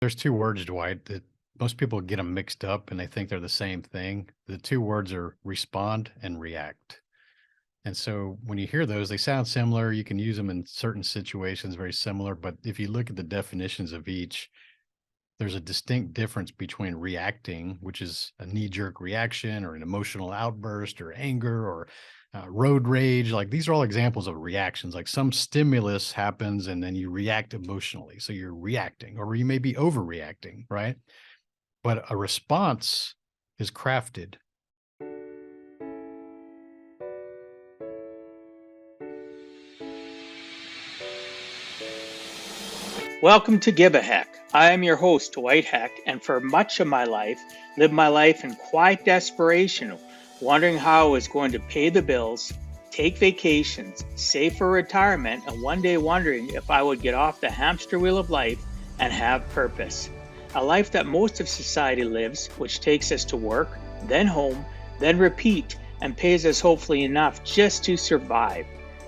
There's 2 words, Dwight, that most people get them mixed up and they think they're the same thing. The 2 words are respond and react. And so when you hear those, they sound similar. You can use them in certain situations, very similar. But if you look at the definitions of each, there's a distinct difference between reacting, which is a knee-jerk reaction or an emotional outburst or anger or road rage. Like these are all examples of reactions. Like some stimulus happens and then you react emotionally. So you're reacting, or you may be overreacting, right? But a response is crafted. Welcome to Give a Heck. I am your host, Dwight Heck, and for much of my life, lived my life in quiet desperation, wondering how I was going to pay the bills, take vacations, save for retirement, and one day wondering if I would get off the hamster wheel of life and have purpose. A life that most of society lives, which takes us to work, then home, then repeat, and pays us hopefully enough just to survive.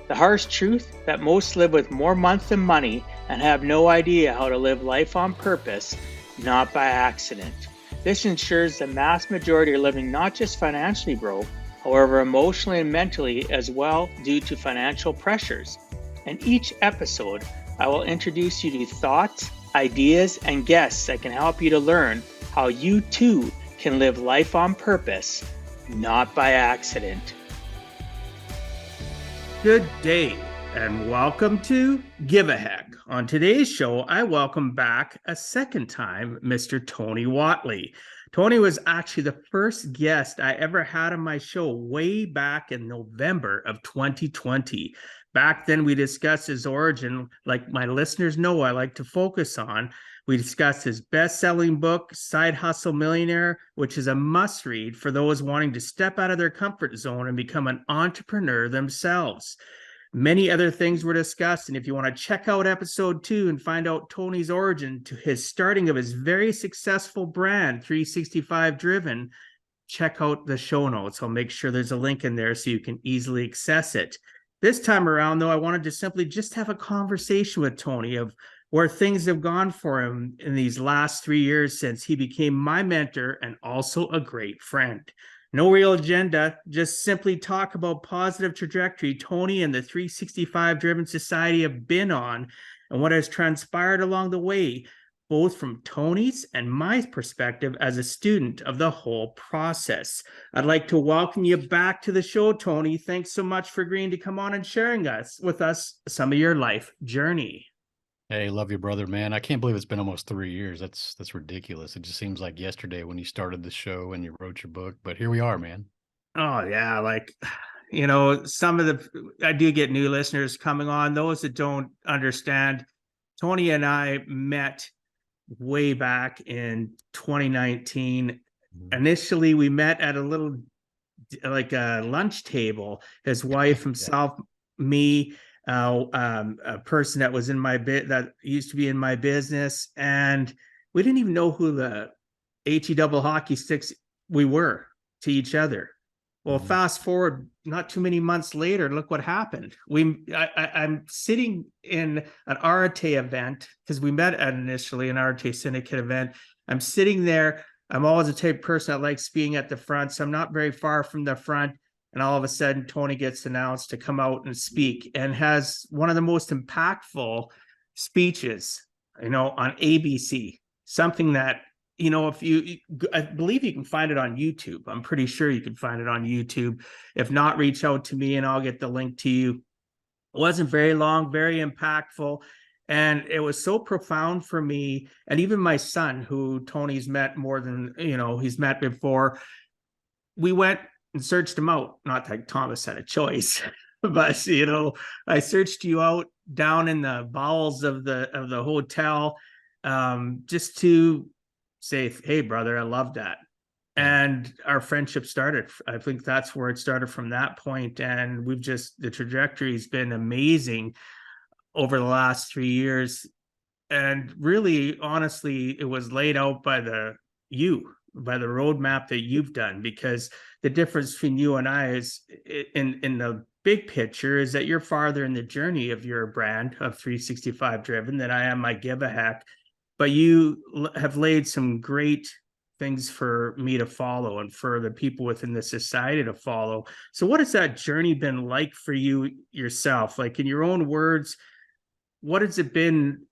The harsh truth that most live with more month than money and have no idea how to live life on purpose, not by accident. This ensures the mass majority are living not just financially broke, however emotionally and mentally as well due to financial pressures. In each episode, I will introduce you to thoughts, ideas, and guests that can help you to learn how you too can live life on purpose, not by accident. Good day and welcome to Give a Heck. On today's show, I welcome back a second time Mr. Tony Whatley. Tony was actually the first guest I ever had on my show way back in November of 2020. Back then, we discussed his origin, like my listeners know I like to focus on. We discussed his best-selling book, Side Hustle Millionaire, which is a must-read for those wanting to step out of their comfort zone and become an entrepreneur themselves. Many other things were discussed, and if you want to check out episode 2 and find out Tony's origin to his starting of his very successful brand, 365 Driven, check out the show notes. I'll make sure there's a link in there so you can easily access it. This time around, though, I wanted to simply just have a conversation with Tony of where things have gone for him in these last 3 years since he became my mentor and also a great friend. No real agenda, just simply talk about positive trajectory Tony and the 365 Driven Society have been on and what has transpired along the way, both from Tony's and my perspective as a student of the whole process. I'd like to welcome you back to the show, Tony. Thanks so much for agreeing to come on and sharing with us some of your life journey. Hey, love you, brother, man. I can't believe it's been almost 3 years. That's ridiculous. It just seems like yesterday when you started the show and you wrote your book, but here we are, man. Oh yeah, I do get new listeners coming on. Those that don't understand, Tony and I met way back in 2019. Initially, we met at a little a lunch table. His wife, himself, me, a person that was in my that used to be in my business, and we didn't even know who the HE double hockey sticks we were to each other. Well, fast forward not too many months later, look what happened. I'm sitting in an RTA event because we met at initially an RTA syndicate event. I'm sitting there. I'm always the type of person that likes being at the front, so I'm not very far from the front. And all of a sudden, Tony gets announced to come out and speak and has one of the most impactful speeches, on ABC, something that, I believe you can find it on YouTube. I'm pretty sure you can find it on YouTube. If not, reach out to me and I'll get the link to you. It wasn't very long, very impactful. And it was so profound for me. And even my son, who Tony's met more than, he's met before, we went and searched him out. Not that Thomas had a choice, but I searched you out down in the bowels of the hotel, just to say, hey, brother, I love that. And our friendship started. I think that's where it started from that point. And the trajectory's been amazing over the last 3 years. And really, honestly, it was laid out by the roadmap that you've done, because the difference between you and I is in the big picture is that you're farther in the journey of your brand of 365 Driven than I am my Give a Heck. but you have laid some great things for me to follow and for the people within the society to follow. So what has that journey been like for you yourself? Like, in your own words, what has it been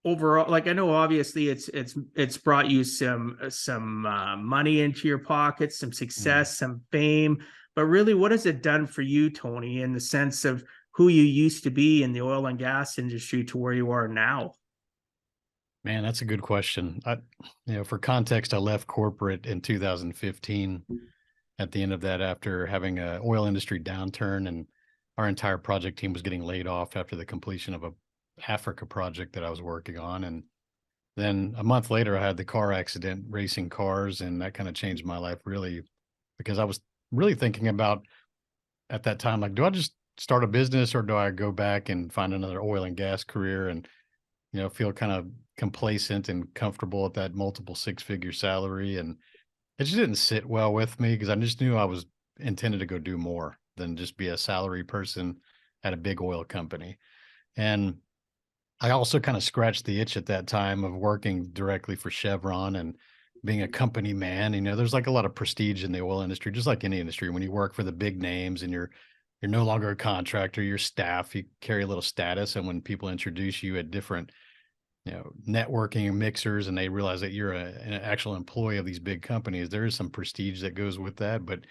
overall? Like, I know obviously it's brought you some money into your pocket, some success, some fame, but really, what has it done for you, Tony, in the sense of who you used to be in the oil and gas industry to where you are now? Man, that's a good question. For context, I left corporate in 2015 at the end of that after having a oil industry downturn, and our entire project team was getting laid off after the completion of a Africa project that I was working on. And then a month later, I had the car accident racing cars, and that kind of changed my life really, because I was really thinking about at that time, like, do I just start a business or do I go back and find another oil and gas career and, feel kind of complacent and comfortable at that multiple six-figure salary? And it just didn't sit well with me because I just knew I was intended to go do more than just be a salary person at a big oil company. And I also kind of scratched the itch at that time of working directly for Chevron and being a company man. There's like a lot of prestige in the oil industry, just like any industry. When you work for the big names and you're no longer a contractor, you're staff, you carry a little status. And when people introduce you at different, networking mixers, and they realize that you're an actual employee of these big companies, there is some prestige that goes with that. But,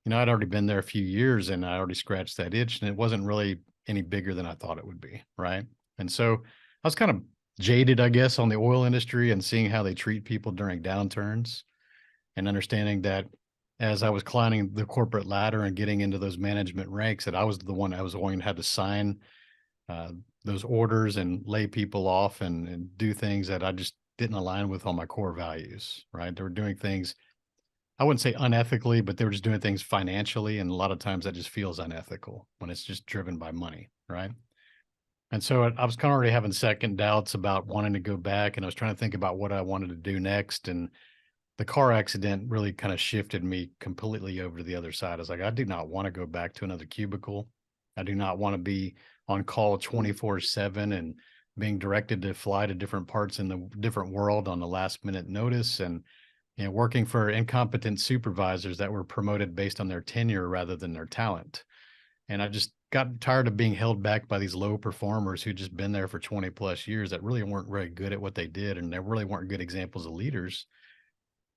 I'd already been there a few years and I already scratched that itch, and it wasn't really any bigger than I thought it would be. Right. And so I was kind of jaded, I guess, on the oil industry and seeing how they treat people during downturns, and understanding that as I was climbing the corporate ladder and getting into those management ranks, that I was the one that was going to have to sign uh, those orders and lay people off and do things that I just didn't align with on my core values, right? They were doing things, I wouldn't say unethically, but they were just doing things financially. And a lot of times that just feels unethical when it's just driven by money, right? And so I was kind of already having second doubts about wanting to go back, and I was trying to think about what I wanted to do next. And the car accident really kind of shifted me completely over to the other side. I was like, I do not want to go back to another cubicle. I do not want to be on call 24/7 and being directed to fly to different parts in the different world on the last minute notice, and working for incompetent supervisors that were promoted based on their tenure rather than their talent. And I just got tired of being held back by these low performers who just been there for 20 plus years that really weren't very good at what they did, and they really weren't good examples of leaders.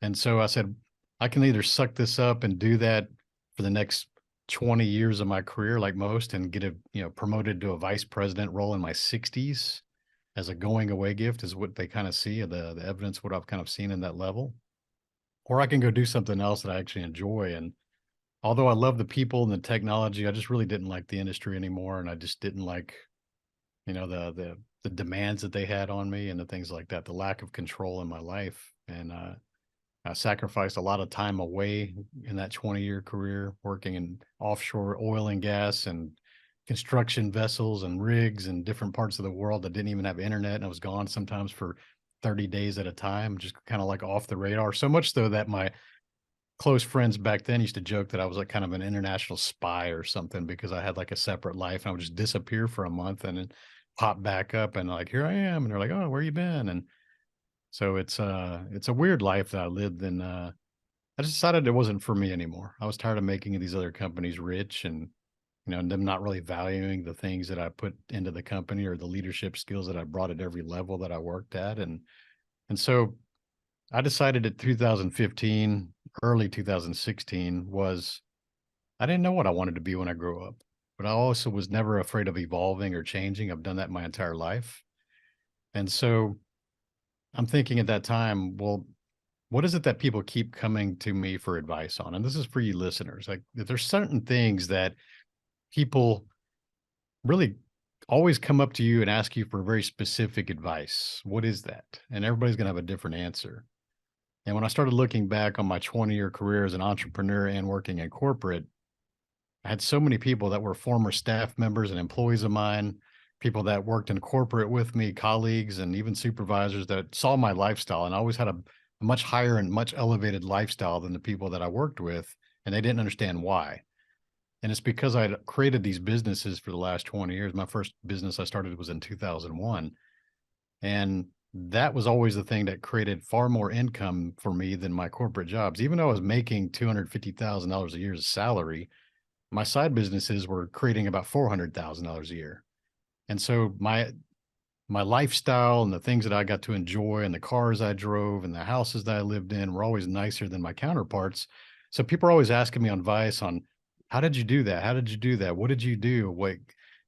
And so I said, I can either suck this up and do that for the next 20 years of my career, like most, and get promoted to a vice president role in my 60s as a going away gift, is what they kind of see, the evidence, what I've kind of seen in that level. Or I can go do something else that I actually enjoy. And although I love the people and the technology, I just really didn't like the industry anymore. And I just didn't like, the demands that they had on me and the things like that, the lack of control in my life. And I sacrificed a lot of time away in that 20-year career working in offshore oil and gas and construction vessels and rigs in different parts of the world that didn't even have internet. And I was gone sometimes for 30 days at a time, just kind of like off the radar. So much so that my close friends back then used to joke that I was like kind of an international spy or something, because I had like a separate life and I would just disappear for a month and then pop back up and like, here I am. And they're like, oh, where you been? And so it's a weird life that I lived, and I just decided it wasn't for me anymore. I was tired of making these other companies rich, and them not really valuing the things that I put into the company or the leadership skills that I brought at every level that I worked at. And so I decided at 2015, early 2016, was I didn't know what I wanted to be when I grew up, but I also was never afraid of evolving or changing. I've done that my entire life. And so I'm thinking at that time, well, what is it that people keep coming to me for advice on? And this is for you listeners. Like, there's certain things that people really always come up to you and ask you for very specific advice. What is that? And everybody's going to have a different answer. And when I started looking back on my 20-year career as an entrepreneur and working in corporate, I had so many people that were former staff members and employees of mine, people that worked in corporate with me, colleagues, and even supervisors that saw my lifestyle. And I always had a much higher and much elevated lifestyle than the people that I worked with, and they didn't understand why. And it's because I had created these businesses for the last 20 years. My first business I started was in 2001. And that was always the thing that created far more income for me than my corporate jobs. Even though I was making $250,000 a year as salary, my side businesses were creating about $400,000 a year. And so my lifestyle and the things that I got to enjoy and the cars I drove and the houses that I lived in were always nicer than my counterparts. So people are always asking me advice on, how did you do that? How did you do that? What did you do? What,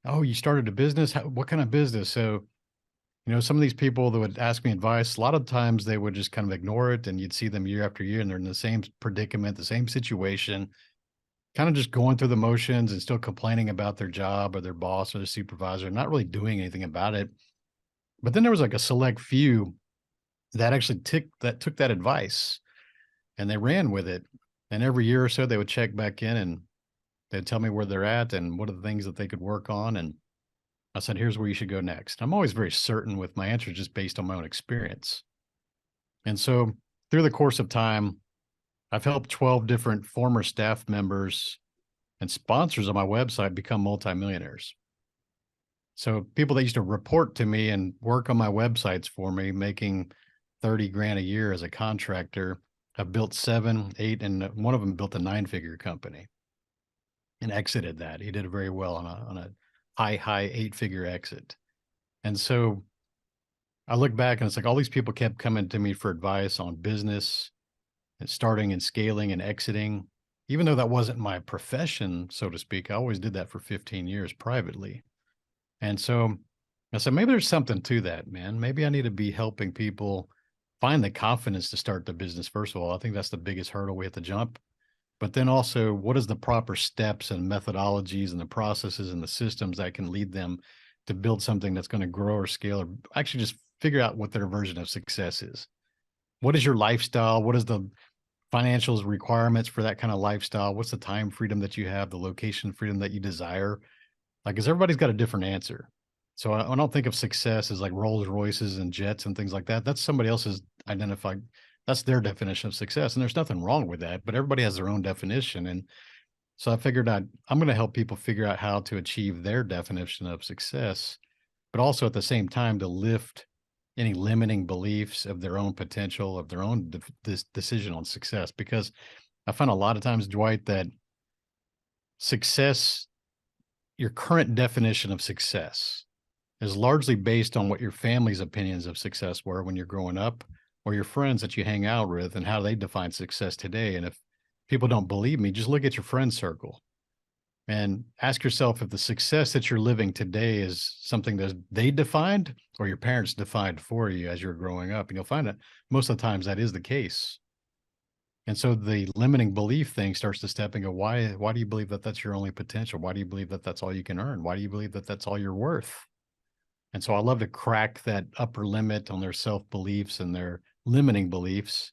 oh, you started a business? What kind of business? So, some of these people that would ask me advice, a lot of times they would just kind of ignore it, and you'd see them year after year and they're in the same predicament, the same situation, kind of just going through the motions and still complaining about their job or their boss or their supervisor, not really doing anything about it. But then there was like a select few that actually took that advice and they ran with it. And every year or so they would check back in and they'd tell me where they're at and what are the things that they could work on. And I said, here's where you should go next. I'm always very certain with my answers just based on my own experience. And so through the course of time, I've helped 12 different former staff members and sponsors on my website become multimillionaires. So people that used to report to me and work on my websites for me, making 30 grand a year as a contractor, have built 7, 8, and one of them built a 9-figure company and exited that. He did it very well on a high 8-figure exit. And so I look back and it's like all these people kept coming to me for advice on business and starting and scaling and exiting. Even though that wasn't my profession, so to speak, I always did that for 15 years privately. And so I said, maybe there's something to that, man. Maybe I need to be helping people find the confidence to start the business. First of all, I think that's the biggest hurdle we have to jump. But then also, what is the proper steps and methodologies and the processes and the systems that can lead them to build something that's going to grow or scale, or actually just figure out what their version of success is? What is your lifestyle? What is the financials requirements for that kind of lifestyle? What's the time freedom that you have, the location freedom that you desire? Like, because everybody's got a different answer. So I don't think of success as like Rolls Royces and jets and things like that. That's somebody else's identified. That's their definition of success. And there's nothing wrong with that, but everybody has their own definition. And so I figured I'm going to help people figure out how to achieve their definition of success, but also at the same time to lift any limiting beliefs of their own potential, of their own decision on success. Because I find a lot of times, Dwight, that success, your current definition of success, is largely based on what your family's opinions of success were when you're growing up, or your friends that you hang out with and how they define success today. And if people don't believe me, just look at your friend circle and ask yourself if the success that you're living today is something that they defined or your parents defined for you as you're growing up. And you'll find that most of the times that is the case. And so the limiting belief thing starts to step and go, why do you believe that that's your only potential? Why do you believe that that's all you can earn? Why do you believe that that's all you're worth? And so I love to crack that upper limit on their self-beliefs and their limiting beliefs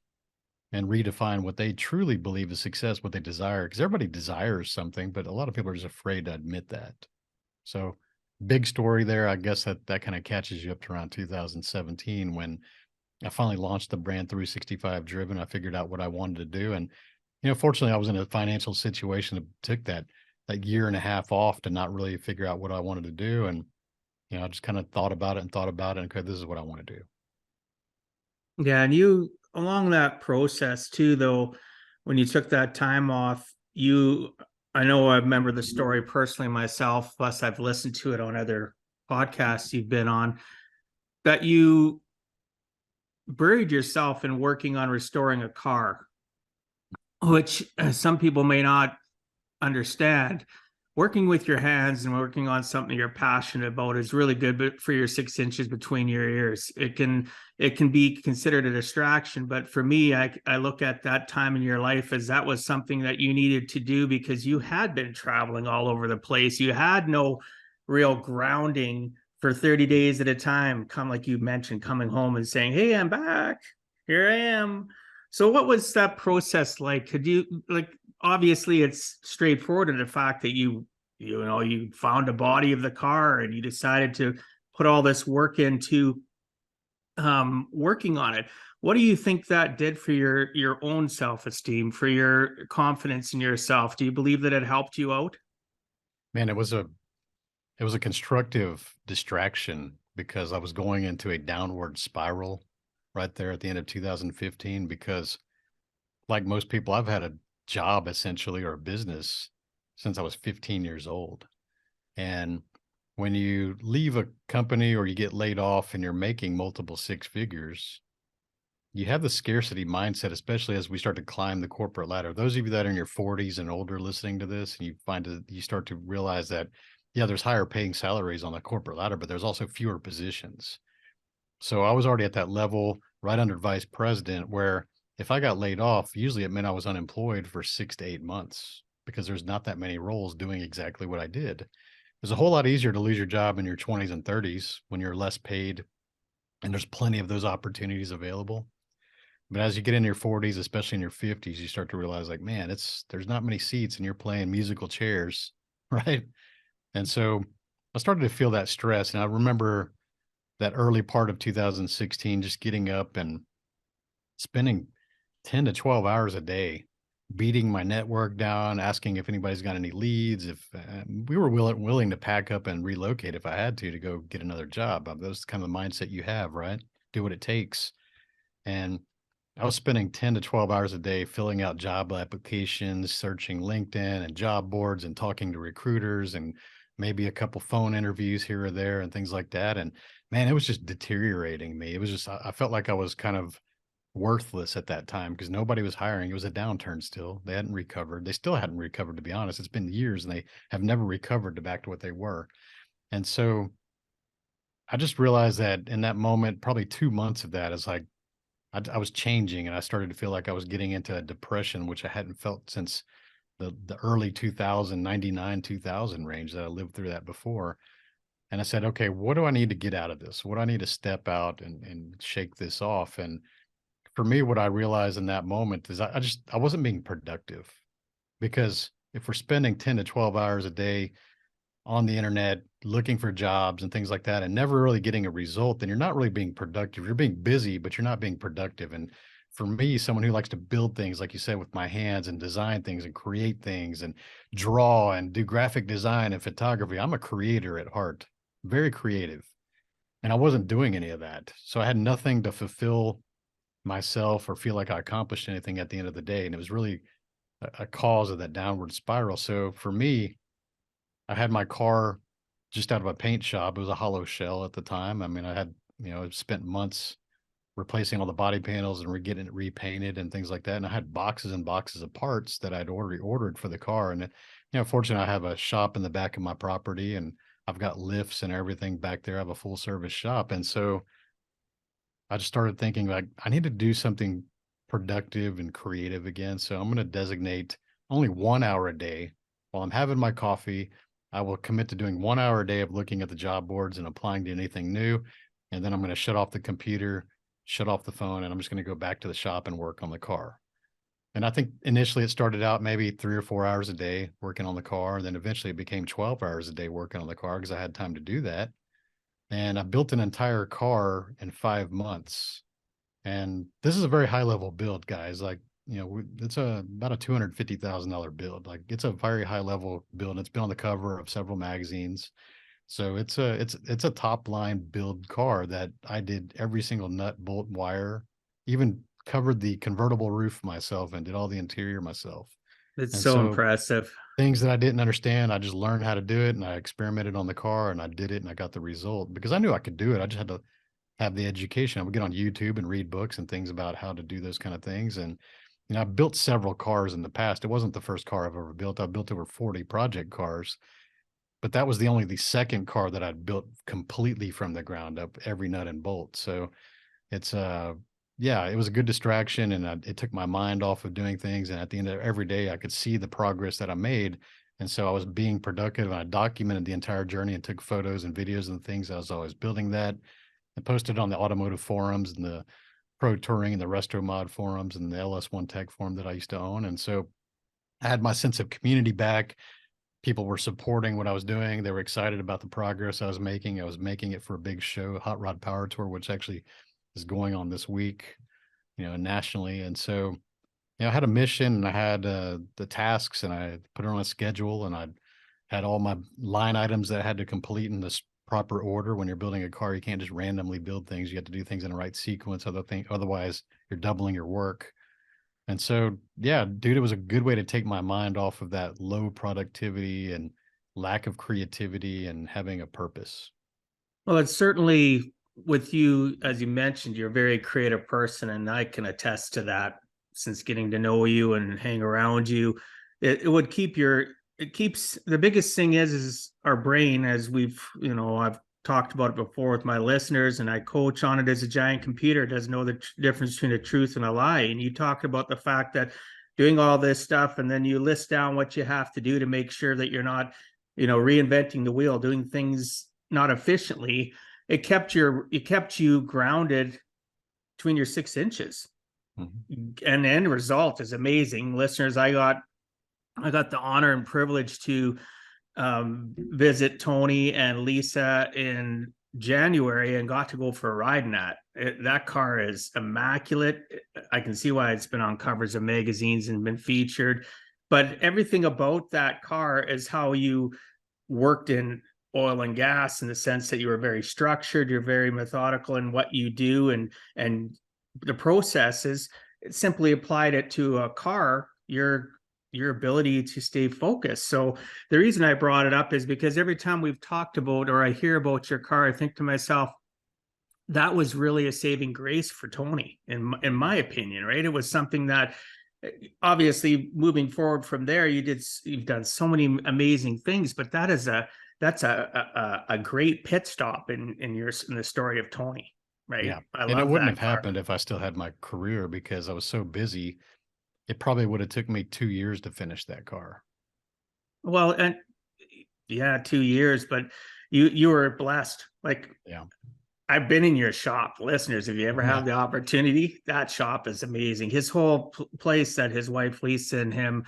and redefine what they truly believe is success, what they desire. Because everybody desires something, but a lot of people are just afraid to admit that. So big story there. I guess that kind of catches you up to around 2017 when I finally launched the brand 365 Driven. I figured out what I wanted to do. And, fortunately I was in a financial situation that took that year and a half off to not really figure out what I wanted to do. And, I just kind of thought about it. And okay, this is what I want to do. Yeah. And you, along that process too, though, when you took that time off, I know I remember the story personally myself, plus I've listened to it on other podcasts you've been on, that you buried yourself in working on restoring a car, which some people may not understand. Working with your hands and working on something you're passionate about is really good for your 6 inches between your ears. It can be considered a distraction, but for me, I look at that time in your life as that was something that you needed to do because you had been traveling all over the place. You had no real grounding for 30 days at a time, like you mentioned, coming home and saying, hey, I'm back. Here I am. So what was that process like? Could you, obviously it's straightforward in the fact that you found a body of the car and you decided to put all this work into working on it. What do you think that did for your own self-esteem, for your confidence in yourself? Do you believe that it helped you out? Man, it was a constructive distraction because I was going into a downward spiral right there at the end of 2015. Because, like most people, I've had a job essentially, or a business, since I was 15 years old. And when you leave a company or you get laid off and you're making multiple six figures, you have the scarcity mindset, especially as we start to climb the corporate ladder. Those of you that are in your 40s and older listening to this, and you start to realize that, yeah, there's higher paying salaries on the corporate ladder, but there's also fewer positions. So I was already at that level right under vice president, where if I got laid off, usually it meant I was unemployed for 6 to 8 months, because there's not that many roles doing exactly what I did. It's a whole lot easier to lose your job in your 20s and 30s when you're less paid and there's plenty of those opportunities available. But as you get in your 40s, especially in your 50s, you start to realize, like, man, there's not many seats and you're playing musical chairs, right? And so I started to feel that stress. And I remember that early part of 2016, just getting up and spending 10 to 12 hours a day beating my network down, asking if anybody's got any leads, if we were willing to pack up and relocate if I had to go get another job. That's kind of the mindset you have, right? Do what it takes. And I was spending 10 to 12 hours a day filling out job applications, searching LinkedIn and job boards, and talking to recruiters, and maybe a couple phone interviews here or there and things like that. And man, it was just deteriorating me. It was just, I felt like I was kind of worthless at that time because nobody was hiring. It was a downturn still. They hadn't recovered. They still hadn't recovered, to be honest. It's been years and they have never recovered to back to what they were. And so I just realized that in that moment, probably 2 months of that, is like, I was changing, and I started to feel like I was getting into a depression, which I hadn't felt since the early 2000 range that I lived through that before. And I said, okay, what do I need to get out of this? What do I need to step out and shake this off? And for me, what I realized in that moment is I wasn't being productive, because if we're spending 10 to 12 hours a day on the internet looking for jobs and things like that and never really getting a result, then you're not really being productive. You're being busy, but you're not being productive. And for me, someone who likes to build things, like you said, with my hands, and design things and create things and draw and do graphic design and photography, I'm a creator at heart, very creative. And I wasn't doing any of that. So I had nothing to fulfill myself or feel like I accomplished anything at the end of the day. And it was really a cause of that downward spiral. So for me, I had my car just out of a paint shop. It was a hollow shell at the time. I mean, I had, spent months replacing all the body panels and getting it repainted and things like that. And I had boxes and boxes of parts that I'd already ordered for the car. And, fortunately, I have a shop in the back of my property, and I've got lifts and everything back there. I have a full service shop. And so I just started thinking, like, I need to do something productive and creative again. So I'm going to designate only 1 hour a day while I'm having my coffee. I will commit to doing 1 hour a day of looking at the job boards and applying to anything new. And then I'm going to shut off the computer, shut off the phone, and I'm just going to go back to the shop and work on the car. And I think initially it started out maybe 3 or 4 hours a day working on the car. And then eventually it became 12 hours a day working on the car because I had time to do that. And I built an entire car in 5 months. And this is a very high level build, guys. Like, it's about a $250,000 build. Like, it's a very high level build. It's been on the cover of several magazines. So it's a top line build car that I did every single nut, bolt, wire, even covered the convertible roof myself and did all the interior myself. It's And so so impressive. things that I didn't understand, I just learned how to do it, and I experimented on the car and I did it and I got the result because I knew I could do it. I just had to have the education. I would get on YouTube and read books and things about how to do those kind of things. And, I built several cars in the past. It wasn't the first car I've ever built. I built over 40 project cars, but that was the second car that I'd built completely from the ground up, every nut and bolt. So it's, yeah, it was a good distraction, and it took my mind off of doing things. And at the end of every day, I could see the progress that I made. And so I was being productive, and I documented the entire journey and took photos and videos and things as I was building that. I posted on the automotive forums and the Pro Touring and the Resto Mod forums and the LS1 Tech forum that I used to own. And so I had my sense of community back. People were supporting what I was doing. They were excited about the progress I was making. I was making it for a big show, Hot Rod Power Tour, which actually is going on this week, nationally. And so, I had a mission, and I had the tasks, and I put it on a schedule, and I had all my line items that I had to complete in this proper order. When you're building a car, you can't just randomly build things. You have to do things in the right sequence. Otherwise you're doubling your work. And so, yeah, dude, it was a good way to take my mind off of that low productivity and lack of creativity and having a purpose. Well, it's certainly with you, as you mentioned, you're a very creative person, and I can attest to that since getting to know you and hang around you. It would keep it keeps the biggest thing is our brain, as I've talked about it before with my listeners, and I coach on it as a giant computer. It doesn't know the difference between a truth and a lie. And you talked about the fact that doing all this stuff, and then you list down what you have to do to make sure that you're not, reinventing the wheel, doing things not efficiently. It kept you grounded between your 6 inches. Mm-hmm. And the end result is amazing. Listeners, I got the honor and privilege to visit Tony and Lisa in January and got to go for a ride in that. That car is immaculate. I can see why it's been on covers of magazines and been featured. But everything about that car is how you worked in oil and gas, in the sense that you were very structured, you're very methodical in what you do, and the processes. It simply applied it to a car, your ability to stay focused. So the reason I brought it up is because every time we've talked about, or I hear about your car, I think to myself, that was really a saving grace for Tony, in my opinion, right? It was something that, obviously, moving forward from there, you've done so many amazing things, but that's a great pit stop in the story of Tony, right? Yeah. I And it love wouldn't that have car. happened if I still had my career, because I was so busy. It probably would have took me 2 years to finish that car. Well, and yeah, 2 years, but you were blessed. Like, Yeah. I've been in your shop. Listeners, if you ever have the opportunity, that shop is amazing. His whole place that his wife Lisa and him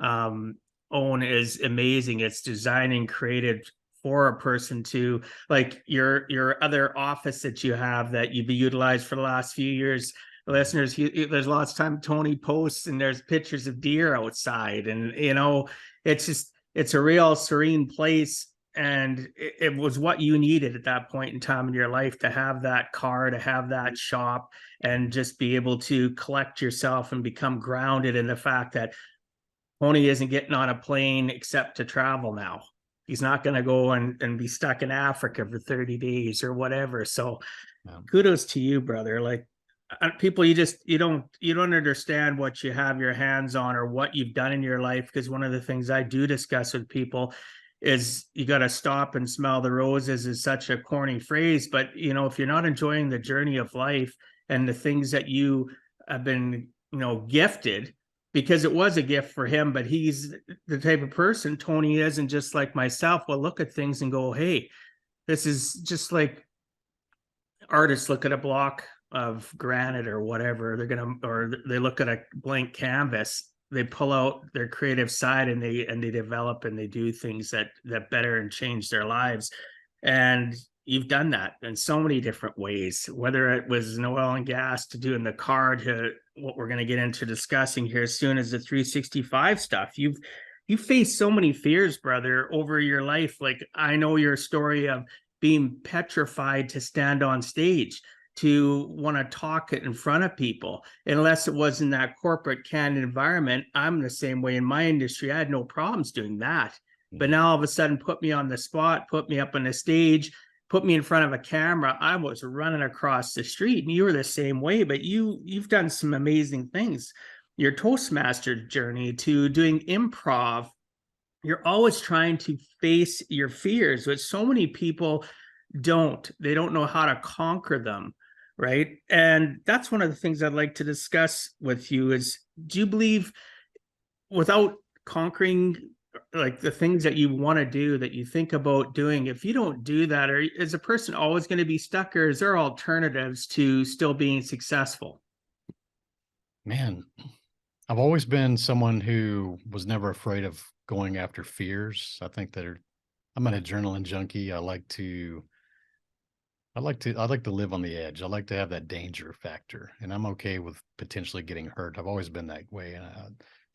own is amazing. It's designed and created for a person to, like your other office that you have that you've utilized for the last few years. Listeners, there's lots of time Tony posts and there's pictures of deer outside, and it's a real serene place. And it was what you needed at that point in time in your life, to have that car, to have that shop, and just be able to collect yourself and become grounded in the fact that Tony isn't getting on a plane except to travel now. He's not going to go and be stuck in Africa for 30 days or whatever. So kudos to you, brother. Like, people, you don't understand what you have your hands on or what you've done in your life. Because one of the things I do discuss with people is, you got to stop and smell the roses, is such a corny phrase, but if you're not enjoying the journey of life and the things that you have been gifted, because it was a gift for him, but he's the type of person, Tony isn't just like myself, will look at things and go, hey, this is just like artists look at a block of granite or whatever, or they look at a blank canvas, they pull out their creative side, and they develop and they do things that better and change their lives. And you've done that in so many different ways, whether it was in oil and gas, to doing the car, to what we're going to get into discussing here soon as the 365 stuff. You've faced so many fears, brother, over your life. Like, I know your story of being petrified to stand on stage, to want to talk it in front of people, unless it was in that corporate canned environment. I'm the same way in my industry. I had no problems doing that. But now all of a sudden, put me on the spot, put me up on the stage, put me in front of a camera, I was running across the street. And you were the same way, but you've done some amazing things. Your Toastmaster journey to doing improv, you're always trying to face your fears, which so many people don't. They don't know how to conquer them, right? And that's one of the things I'd like to discuss with you is, do you believe, without conquering, like, the things that you want to do, that you think about doing, if you don't do that, or is a person always going to be stuck, or is there alternatives to still being successful? Man, I've always been someone who was never afraid of going after fears. I think that I'm an adrenaline junkie. I like to live on the edge. I like to have that danger factor, and I'm okay with potentially getting hurt. I've always been that way. And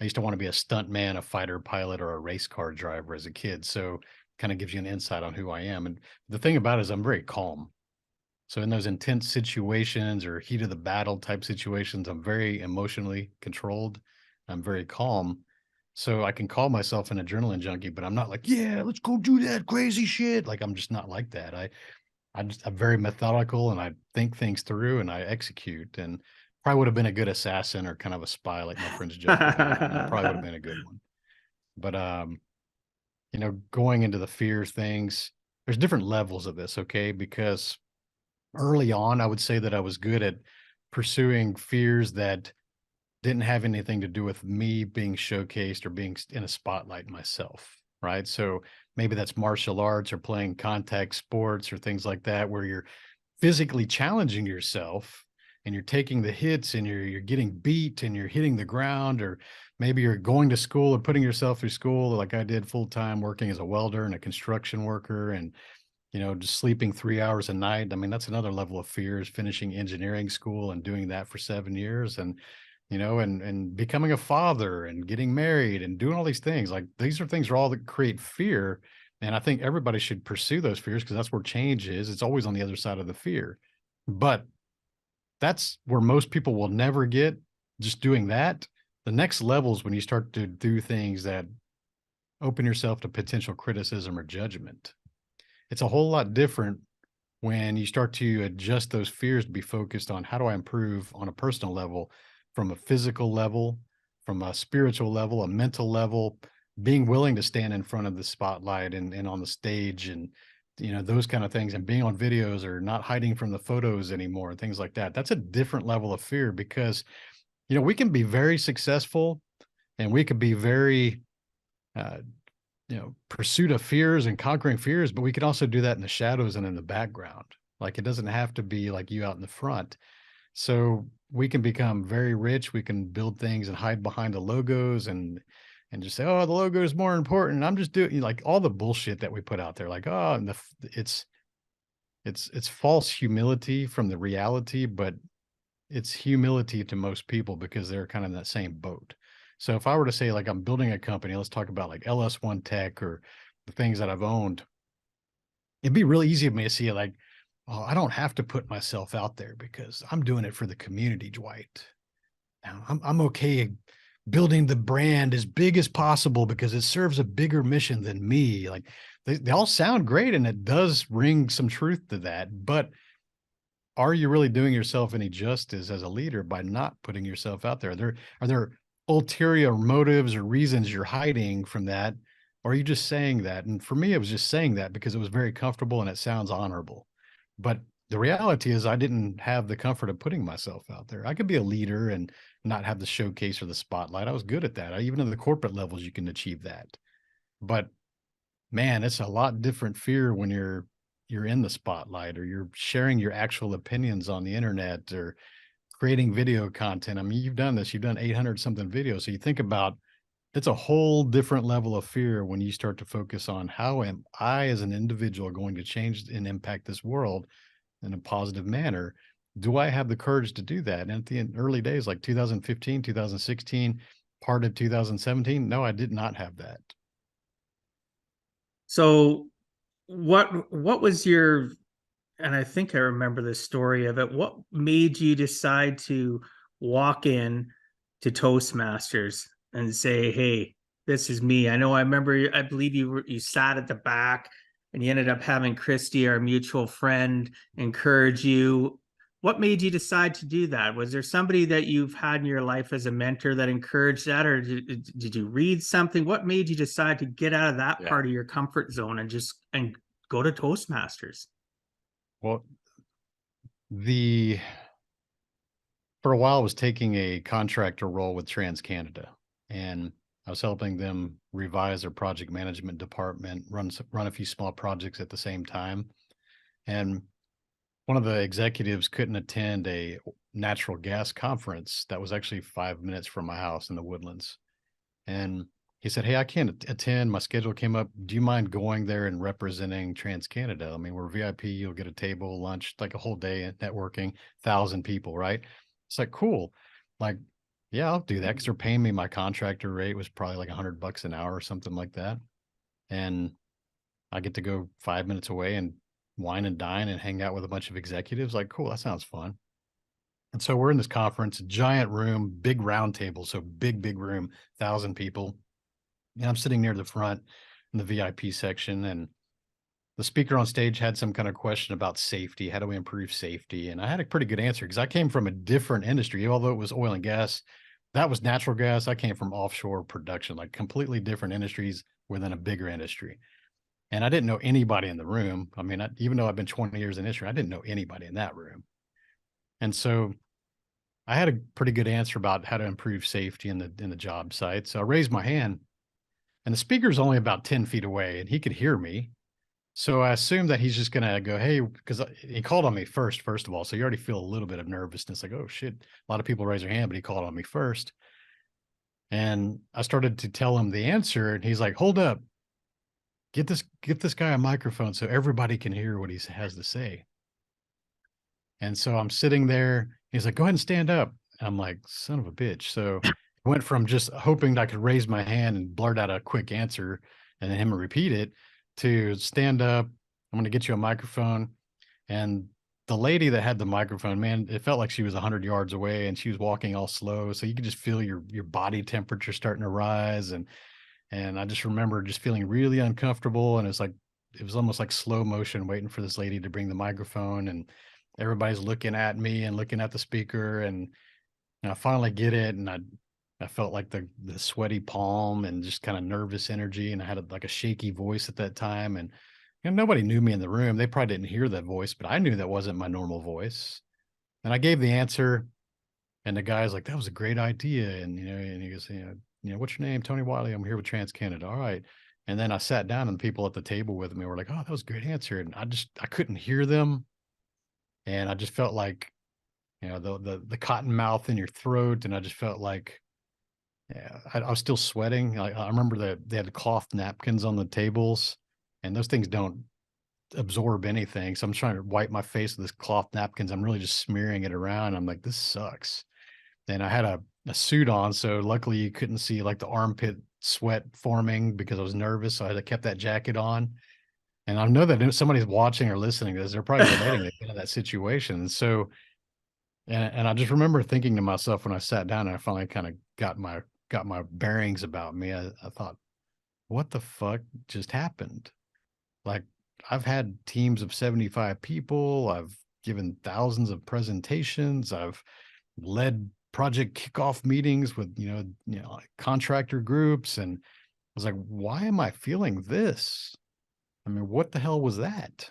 I used to want to be a stunt man, a fighter pilot, or a race car driver as a kid. So kind of gives you an insight on who I am. And the thing about it is I'm very calm. So in those intense situations or heat of the battle type situations, I'm very emotionally controlled. I'm very calm. So I can call myself an adrenaline junkie, but I'm not like, yeah, let's go do that crazy shit. Like I'm just not like that. I'm very methodical and I think things through and I execute, and probably would have been a good assassin or kind of a spy like my friends joke about. Probably would have been a good one. But going into the fear things, there's different levels of this, okay? Because early on, I would say that I was good at pursuing fears that didn't have anything to do with me being showcased or being in a spotlight myself, right? So maybe that's martial arts or playing contact sports or things like that, where you're physically challenging yourself and you're taking the hits and you're getting beat and you're hitting the ground, or maybe you're going to school or putting yourself through school like I did full time working as a welder and a construction worker, and just sleeping 3 hours a night. I mean, that's another level of fear, is finishing engineering school and doing that for 7 years, and and becoming a father and getting married and doing all these things. Like these are things are all that create fear. And I think everybody should pursue those fears because that's where change is. It's always on the other side of the fear. But that's where most people will never get, just doing that. The next level is when you start to do things that open yourself to potential criticism or judgment. It's a whole lot different when you start to adjust those fears to be focused on how do I improve on a personal level, from a physical level, from a spiritual level, a mental level, being willing to stand in front of the spotlight and on the stage, and those kind of things, and being on videos or not hiding from the photos anymore, things like that. That's a different level of fear, because we can be very successful and we could be very uh, pursuit of fears and conquering fears, but we could also do that in the shadows and in the background. Like it doesn't have to be like you out in the front. So we can become very rich. We can build things and hide behind the logos and just say, oh, the logo is more important. I'm just doing like all the bullshit that we put out there. Like, oh, and it's false humility from the reality, but it's humility to most people because they're kind of in that same boat. So if I were to say, like, I'm building a company, let's talk about like LS1 Tech or the things that I've owned, it'd be really easy for me to see like, oh, I don't have to put myself out there because I'm doing it for the community, Dwight. Now, I'm okay building the brand as big as possible because it serves a bigger mission than me. Like they all sound great and it does ring some truth to that, but are you really doing yourself any justice as a leader by not putting yourself out there? Are there ulterior motives or reasons you're hiding from that? Or are you just saying that? And for me, it was just saying that because it was very comfortable and it sounds honorable. But the reality is I didn't have the comfort of putting myself out there. I could be a leader and not have the showcase or the spotlight. I was good at that. Even in the corporate levels, you can achieve that. But man, it's a lot different fear when you're in the spotlight or you're sharing your actual opinions on the internet or creating video content. I mean, you've done this, you've done 800 something videos. So you think about, it's a whole different level of fear when you start to focus on how am I as an individual going to change and impact this world in a positive manner. Do I have the courage to do that? And at the early days, like 2015, 2016, part of 2017, no, I did not have that. So what was your, and I think I remember the story of it, what made you decide to walk in to Toastmasters and say, hey, this is me? I remember, I believe you sat at the back and you ended up having Christy, our mutual friend, encourage you. What made you decide to do that? Was there somebody that you've had in your life as a mentor that encouraged that, or did you read something? What made you decide to get out of that part of your comfort zone and go to Toastmasters? Well, for a while, I was taking a contractor role with TransCanada, and I was helping them revise their project management department, run a few small projects at the same time. And one of the executives couldn't attend a natural gas conference that was actually 5 minutes from my house in the Woodlands. And he said, hey, I can't attend. My schedule came up. Do you mind going there and representing TransCanada? I mean, we're VIP. You'll get a table, lunch, like a whole day at networking, 1,000 people, right? It's like, cool. Like, yeah, I'll do that because they're paying me. My contractor rate was probably like $100 an hour or something like that. And I get to go 5 minutes away and wine and dine and hang out with a bunch of executives. Like, cool, that sounds fun. And so we're in this conference, giant room, big round table. So big room, 1,000 people. And I'm sitting near the front in the VIP section. And the speaker on stage had some kind of question about safety. How do we improve safety? And I had a pretty good answer because I came from a different industry, although it was oil and gas. That was natural gas. I came from offshore production, like completely different industries within a bigger industry. And I didn't know anybody in the room. I mean, even though I've been 20 years in industry, I didn't know anybody in that room. And so I had a pretty good answer about how to improve safety in the job site. So I raised my hand, and the speaker's only about 10 feet away, and he could hear me. So I assumed that he's just gonna go, hey, because he called on me first of all. So you already feel a little bit of nervousness, like, oh shit, a lot of people raise their hand, but he called on me first. And I started to tell him the answer, and he's like, hold up, get this guy a microphone so everybody can hear what he has to say. And so I'm sitting there. He's like, go ahead and stand up. And I'm like, son of a bitch. So I went from just hoping I could raise my hand and blurt out a quick answer and then him repeat it to stand up. I'm going to get you a microphone. And the lady that had the microphone, man, it felt like she was 100 yards away and she was walking all slow. So you could just feel your body temperature starting to rise. And I just remember just feeling really uncomfortable. And it was almost like slow motion waiting for this lady to bring the microphone. And everybody's looking at me and looking at the speaker. And I finally get it. And I felt like the sweaty palm and just kind of nervous energy. And I had like a shaky voice at that time. And nobody knew me in the room. They probably didn't hear that voice, but I knew that wasn't my normal voice. And I gave the answer. And the guy's like, that was a great idea. And, and he goes, what's your name? Tony Whatley. I'm here with Trans Canada. All right. And then I sat down and the people at the table with me were like, oh, that was a great answer. And I couldn't hear them. And I just felt like, the cotton mouth in your throat. And I just felt like, yeah, I was still sweating. I remember that they had cloth napkins on the tables, and those things don't absorb anything. So I'm trying to wipe my face with this cloth napkins. I'm really just smearing it around. I'm like, this sucks. Then I had a suit on. So luckily you couldn't see like the armpit sweat forming because I was nervous. So I kept that jacket on. And I know that if somebody's watching or listening to this, they're probably relating to that situation. So, and I just remember thinking to myself when I sat down and I finally kind of got my bearings about me, I thought, what the fuck just happened? Like, I've had teams of 75 people. I've given thousands of presentations. I've led project kickoff meetings with, like contractor groups. And I was like, why am I feeling this? I mean, what the hell was that?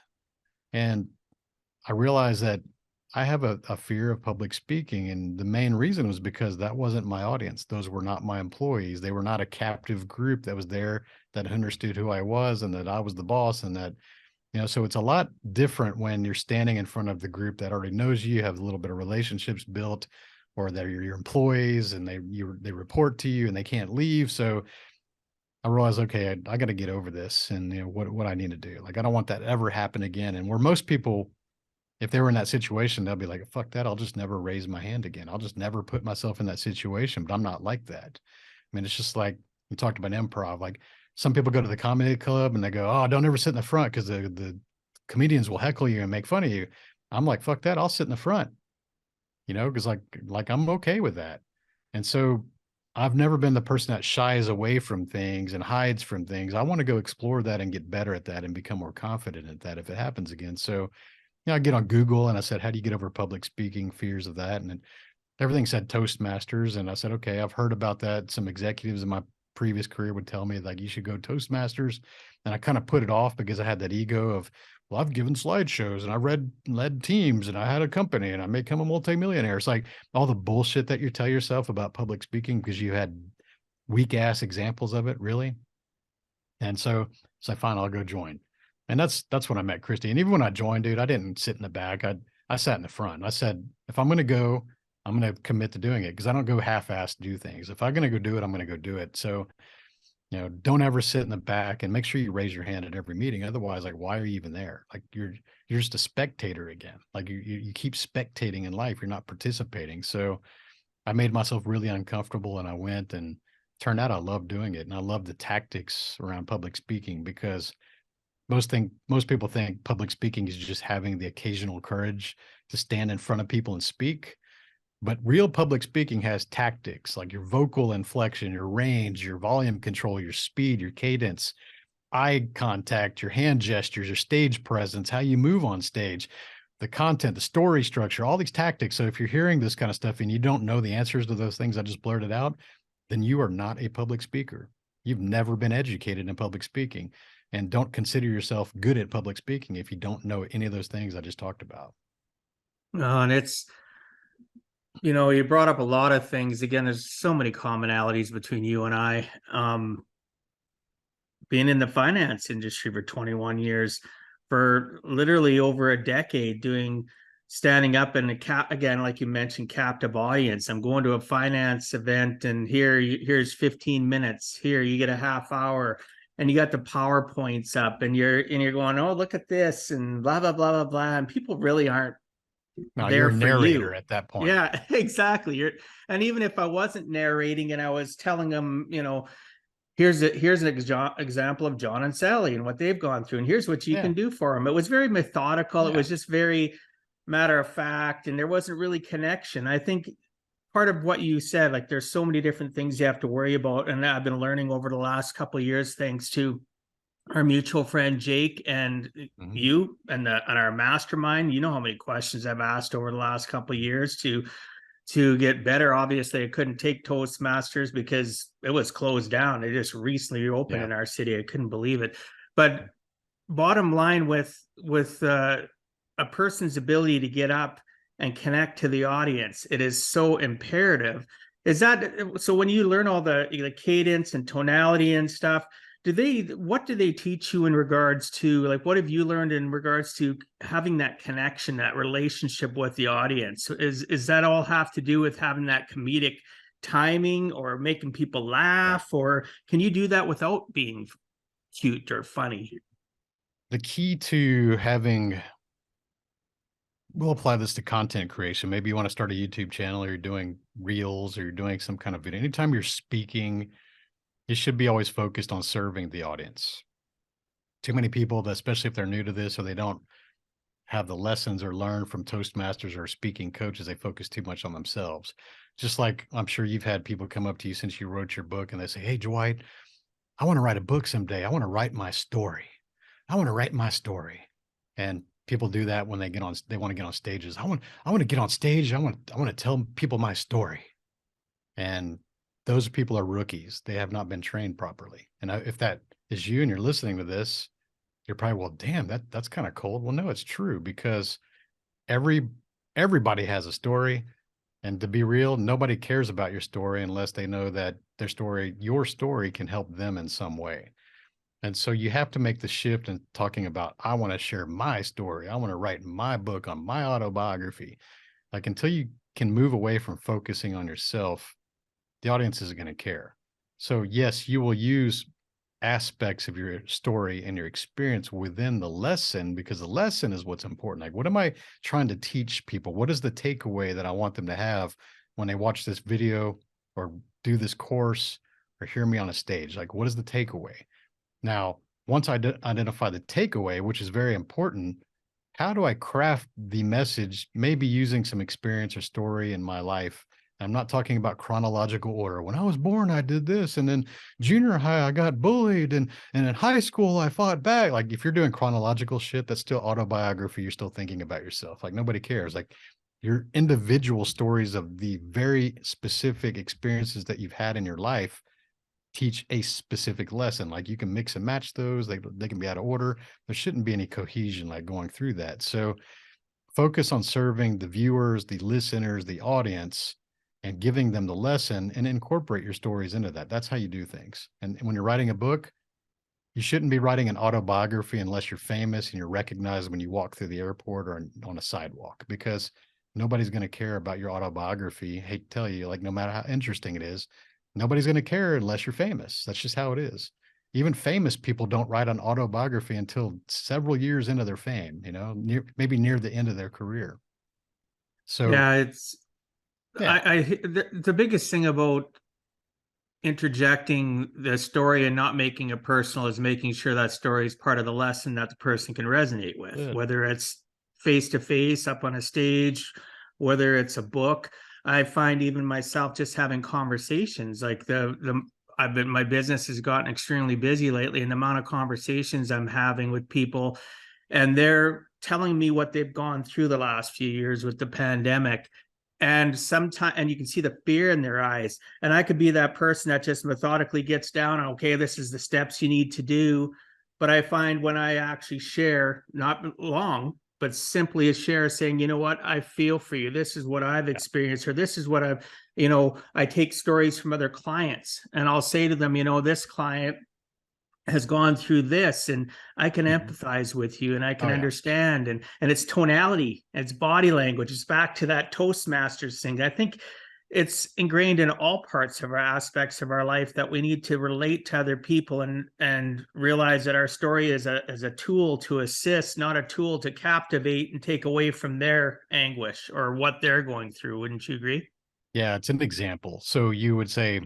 And I realized that I have a fear of public speaking. And the main reason was because that wasn't my audience. Those were not my employees. They were not a captive group that was there that understood who I was and that I was the boss. And that, so it's a lot different when you're standing in front of the group that already knows you, have a little bit of relationships built, or they're your employees and they report to you and they can't leave. So I realized, okay, I got to get over this and what I need to do. Like, I don't want that ever happen again. And where most people, if they were in that situation, they'll be like, fuck that. I'll just never raise my hand again. I'll just never put myself in that situation. But I'm not like that. I mean, it's just like you talked about improv. Like, some people go to the comedy club and they go, oh, don't ever sit in the front because the comedians will heckle you and make fun of you. I'm like, fuck that. I'll sit in the front, because like I'm okay with that. And so I've never been the person that shies away from things and hides from things. I want to go explore that and get better at that and become more confident at that if it happens again. So, I get on Google and I said, how do you get over public speaking fears of that? And everything said Toastmasters. And I said, okay, I've heard about that. Some executives in my previous career would tell me like, you should go Toastmasters. And I kind of put it off because I had that ego of, well, I've given slideshows and I led teams and I had a company and I may become a multimillionaire. It's like all the bullshit that you tell yourself about public speaking because you had weak ass examples of it, really. And so fine, I'll go join. And that's when I met Christy. And even when I joined, dude, I didn't sit in the back. I sat in the front. I said, if I'm going to go, I'm going to commit to doing it because I don't go half-assed do things. If I'm going to go do it, I'm going to go do it. So, don't ever sit in the back and make sure you raise your hand at every meeting. Otherwise, like, why are you even there? Like, you're just a spectator again. Like you keep spectating in life. You're not participating. So I made myself really uncomfortable and I went, and turned out I love doing it. And I love the tactics around public speaking because most people think public speaking is just having the occasional courage to stand in front of people and speak. But real public speaking has tactics like your vocal inflection, your range, your volume control, your speed, your cadence, eye contact, your hand gestures, your stage presence, how you move on stage, the content, the story structure, all these tactics. So if you're hearing this kind of stuff and you don't know the answers to those things I just blurted out, then you are not a public speaker. You've never been educated in public speaking, and don't consider yourself good at public speaking if you don't know any of those things I just talked about. And it's, you brought up a lot of things. Again, there's so many commonalities between you and I. Being in the finance industry for 21 years, for literally over a decade, standing up in again, like you mentioned, captive audience. I'm going to a finance event, and here's 15 minutes. Here, you get a half hour, and you got the PowerPoints up, and you're going, oh, look at this, and blah blah blah blah blah. And people really aren't No, there you're a for narrator you at that point. Yeah, exactly. And even if I wasn't narrating and I was telling them, here's an example of John and Sally and what they've gone through, and here's what you can do for them. It was very methodical. Yeah. It was just very matter of fact, and there wasn't really connection. I think part of what you said, like there's so many different things you have to worry about, and I've been learning over the last couple of years, thanks to our mutual friend Jake and you and our mastermind. You know how many questions I've asked over the last couple of years to get better. Obviously, I couldn't take Toastmasters because it was closed down. It just recently reopened in our city. I couldn't believe it. But bottom line, with a person's ability to get up and connect to the audience, it is so imperative. Is that so? When you learn all the cadence and tonality and stuff, what do they teach you in regards to, like, what have you learned in regards to having that connection, that relationship with the audience? Is that all have to do with having that comedic timing or making people laugh, or can you do that without being cute or funny? The key to having, we'll apply this to content creation. Maybe you want to start a YouTube channel, or you're doing reels, or you're doing some kind of video. Anytime you're speaking, you should be always focused on serving the audience. Too many people, especially if they're new to this or they don't have the lessons or learn from Toastmasters or speaking coaches, they focus too much on themselves. Just like I'm sure you've had people come up to you since you wrote your book and they say, hey, Dwight, I want to write a book someday. I want to write my story. I want to write my story. And people do that when they want to get on stages. I want to get on stage. I want to tell people my story. And those people are rookies. They have not been trained properly. And if that is you and you're listening to this, you're probably, well, damn, that's kind of cold. Well, no, it's true, because everybody has a story. And to be real, nobody cares about your story unless they know that your story can help them in some way. And so you have to make the shift in talking about, I want to share my story. I want to write my book on my autobiography. Like, until you can move away from focusing on yourself, the audience isn't going to care. So yes, you will use aspects of your story and your experience within the lesson, because the lesson is what's important. Like, what am I trying to teach people? What is the takeaway that I want them to have when they watch this video or do this course or hear me on a stage? Like, what is the takeaway? Now, once I identify the takeaway, which is very important, how do I craft the message, maybe using some experience or story in my life? I'm not talking about chronological order. When I was born, I did this. And then junior high, I got bullied. And in high school, I fought back. Like, if you're doing chronological shit, that's still autobiography. You're still thinking about yourself. Like, nobody cares. Like, your individual stories of the very specific experiences that you've had in your life teach a specific lesson. Like, you can mix and match those. They can be out of order. There shouldn't be any cohesion like going through that. So focus on serving the viewers, the listeners, the audience, and giving them the lesson, and incorporate your stories into that. That's how you do things. And when you're writing a book, you shouldn't be writing an autobiography unless you're famous and you're recognized when you walk through the airport or on a sidewalk, because nobody's going to care about your autobiography. I hate to tell you, like, no matter how interesting it is, nobody's going to care unless you're famous. That's just how it is. Even famous people don't write an autobiography until several years into their fame, maybe near the end of their career. So yeah, it's the biggest thing about interjecting the story and not making it personal is making sure that story is part of the lesson that the person can resonate with, Good. whether it's face to face up on a stage, whether it's a book. I find even myself just having conversations like my business has gotten extremely busy lately, and the amount of conversations I'm having with people, and they're telling me what they've gone through the last few years with the pandemic. And sometimes, and you can see the fear in their eyes. And I could be that person that just methodically gets down, okay, this is the steps you need to do. But I find when I actually share, not long, but simply a share saying, you know what, I feel for you. This is what I've experienced, or this is what I've, I take stories from other clients and I'll say to them, this client has gone through this, and I can empathize with you, and I can understand, and it's tonality, it's body language. It's back to that Toastmasters thing. I think it's ingrained in all parts of our aspects of our life that we need to relate to other people and realize that our story is a tool to assist, not a tool to captivate and take away from their anguish or what they're going through. Wouldn't you agree? Yeah, it's an example. So you would say,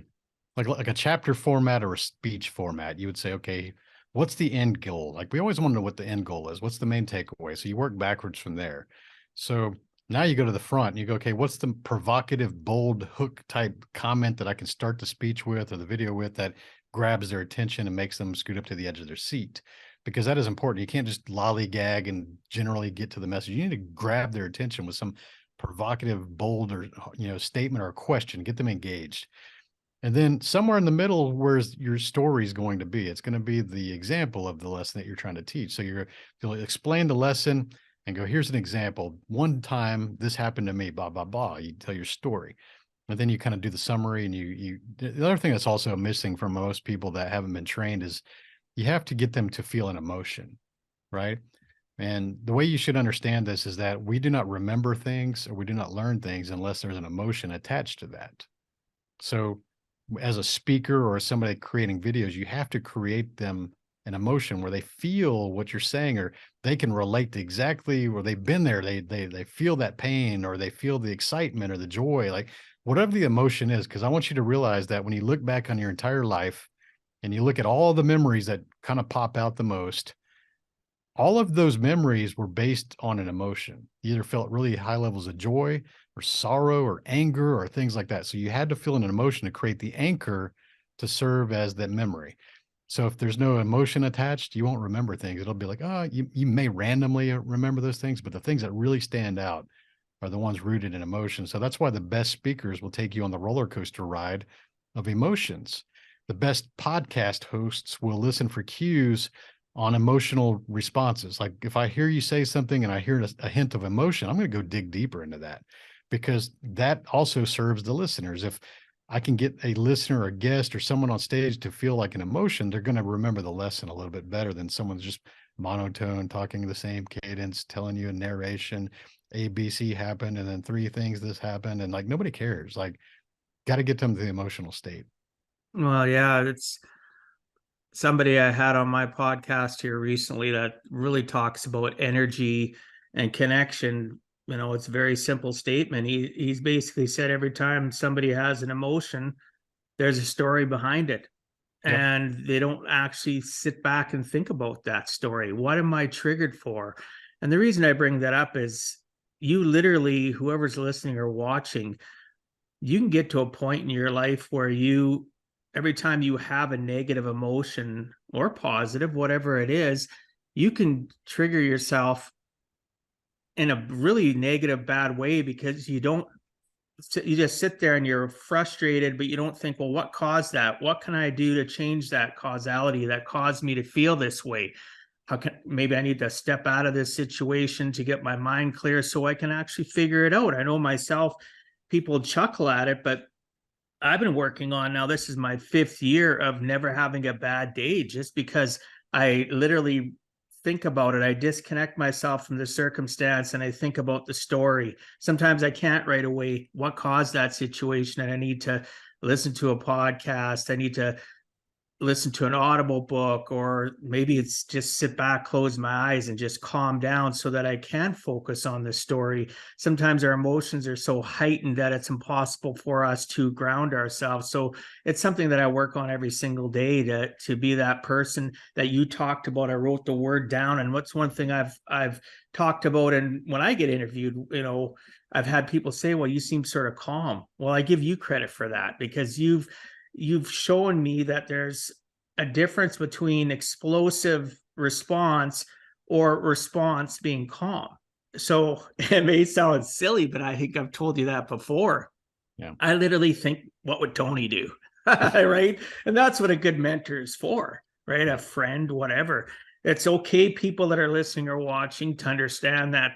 like a chapter format or a speech format, you would say, okay, what's the end goal? Like we always want to know what the end goal is. What's the main takeaway? So you work backwards from there. So now you go to the front and you go, okay, what's the provocative, bold hook type comment that I can start the speech with or the video with that grabs their attention and makes them scoot up to the edge of their seat? Because that is important. You can't just lollygag and generally get to the message. You need to grab their attention with some provocative, bold, or statement or a question. Get them engaged. And then somewhere in the middle, where's your story is going to be? It's going to be the example of the lesson that you're trying to teach. So you'll explain the lesson and go, here's an example. One time this happened to me, blah, blah, blah. You tell your story. And then you kind of do the summary. And the other thing that's also missing from most people that haven't been trained is you have to get them to feel an emotion, right? And the way you should understand this is that we do not remember things or we do not learn things unless there's an emotion attached to that. So as a speaker or somebody creating videos, you have to create them an emotion where they feel what you're saying, or they can relate to exactly where they've been there. They feel that pain, or they feel the excitement or the joy, like whatever the emotion is. Because I want you to realize that when you look back on your entire life and you look at all the memories that kind of pop out the most, all of those memories were based on an emotion. You either felt really high levels of joy or sorrow or anger or things like that. So you had to feel an emotion to create the anchor to serve as that memory. So if there's no emotion attached, you won't remember things. It'll be like, oh, you may randomly remember those things, but the things that really stand out are the ones rooted in emotion. So that's why the best speakers will take you on the roller coaster ride of emotions. The best podcast hosts will listen for cues on emotional responses. Like if I hear you say something and I hear a hint of emotion, I'm going to go dig deeper into that, because that also serves the listeners. If I can get a listener or a guest or someone on stage to feel like an emotion, they're going to remember the lesson a little bit better than someone's just monotone, talking the same cadence, telling you a narration, A, B, C happened, and then 3 things this happened. And like, nobody cares. Like, got to get them to the emotional state. Well, yeah, it's somebody I had on my podcast here recently that really talks about energy and connection. It's a very simple statement. He's basically said every time somebody has an emotion, there's a story behind it. Yep. And they don't actually sit back and think about that story. What am I triggered for? And the reason I bring that up is you literally, whoever's listening or watching, you can get to a point in your life where every time you have a negative emotion or positive, whatever it is, you can trigger yourself in a really negative, bad way, because you just sit there and you're frustrated, but you don't think, well, what caused that? What can I do to change that causality that caused me to feel this way? Maybe I need to step out of this situation to get my mind clear so I can actually figure it out. I know myself, people chuckle at it, but I've been working on, now this is my 5th year of never having a bad day, just because I literally think about it. I disconnect myself from the circumstance and I think about the story. Sometimes I can't right away what caused that situation, and I need to listen to a podcast. I need to listen to an audible book, or maybe it's just sit back, close my eyes and just calm down so that I can focus on the story. Sometimes our emotions are so heightened that it's impossible for us to ground ourselves. So it's something that I work on every single day to be that person that you talked about. I wrote the word down, and what's one thing I've talked about, and when I get interviewed, I've had people say, well, you seem sort of calm. Well, I give you credit for that, because you've shown me that there's a difference between explosive response or response being calm. So it may sound silly, but I think I've told you that before. Yeah. I literally think, what would Tony do? Right. And that's what a good mentor is for, right? A friend, whatever. It's okay, people that are listening or watching, to understand that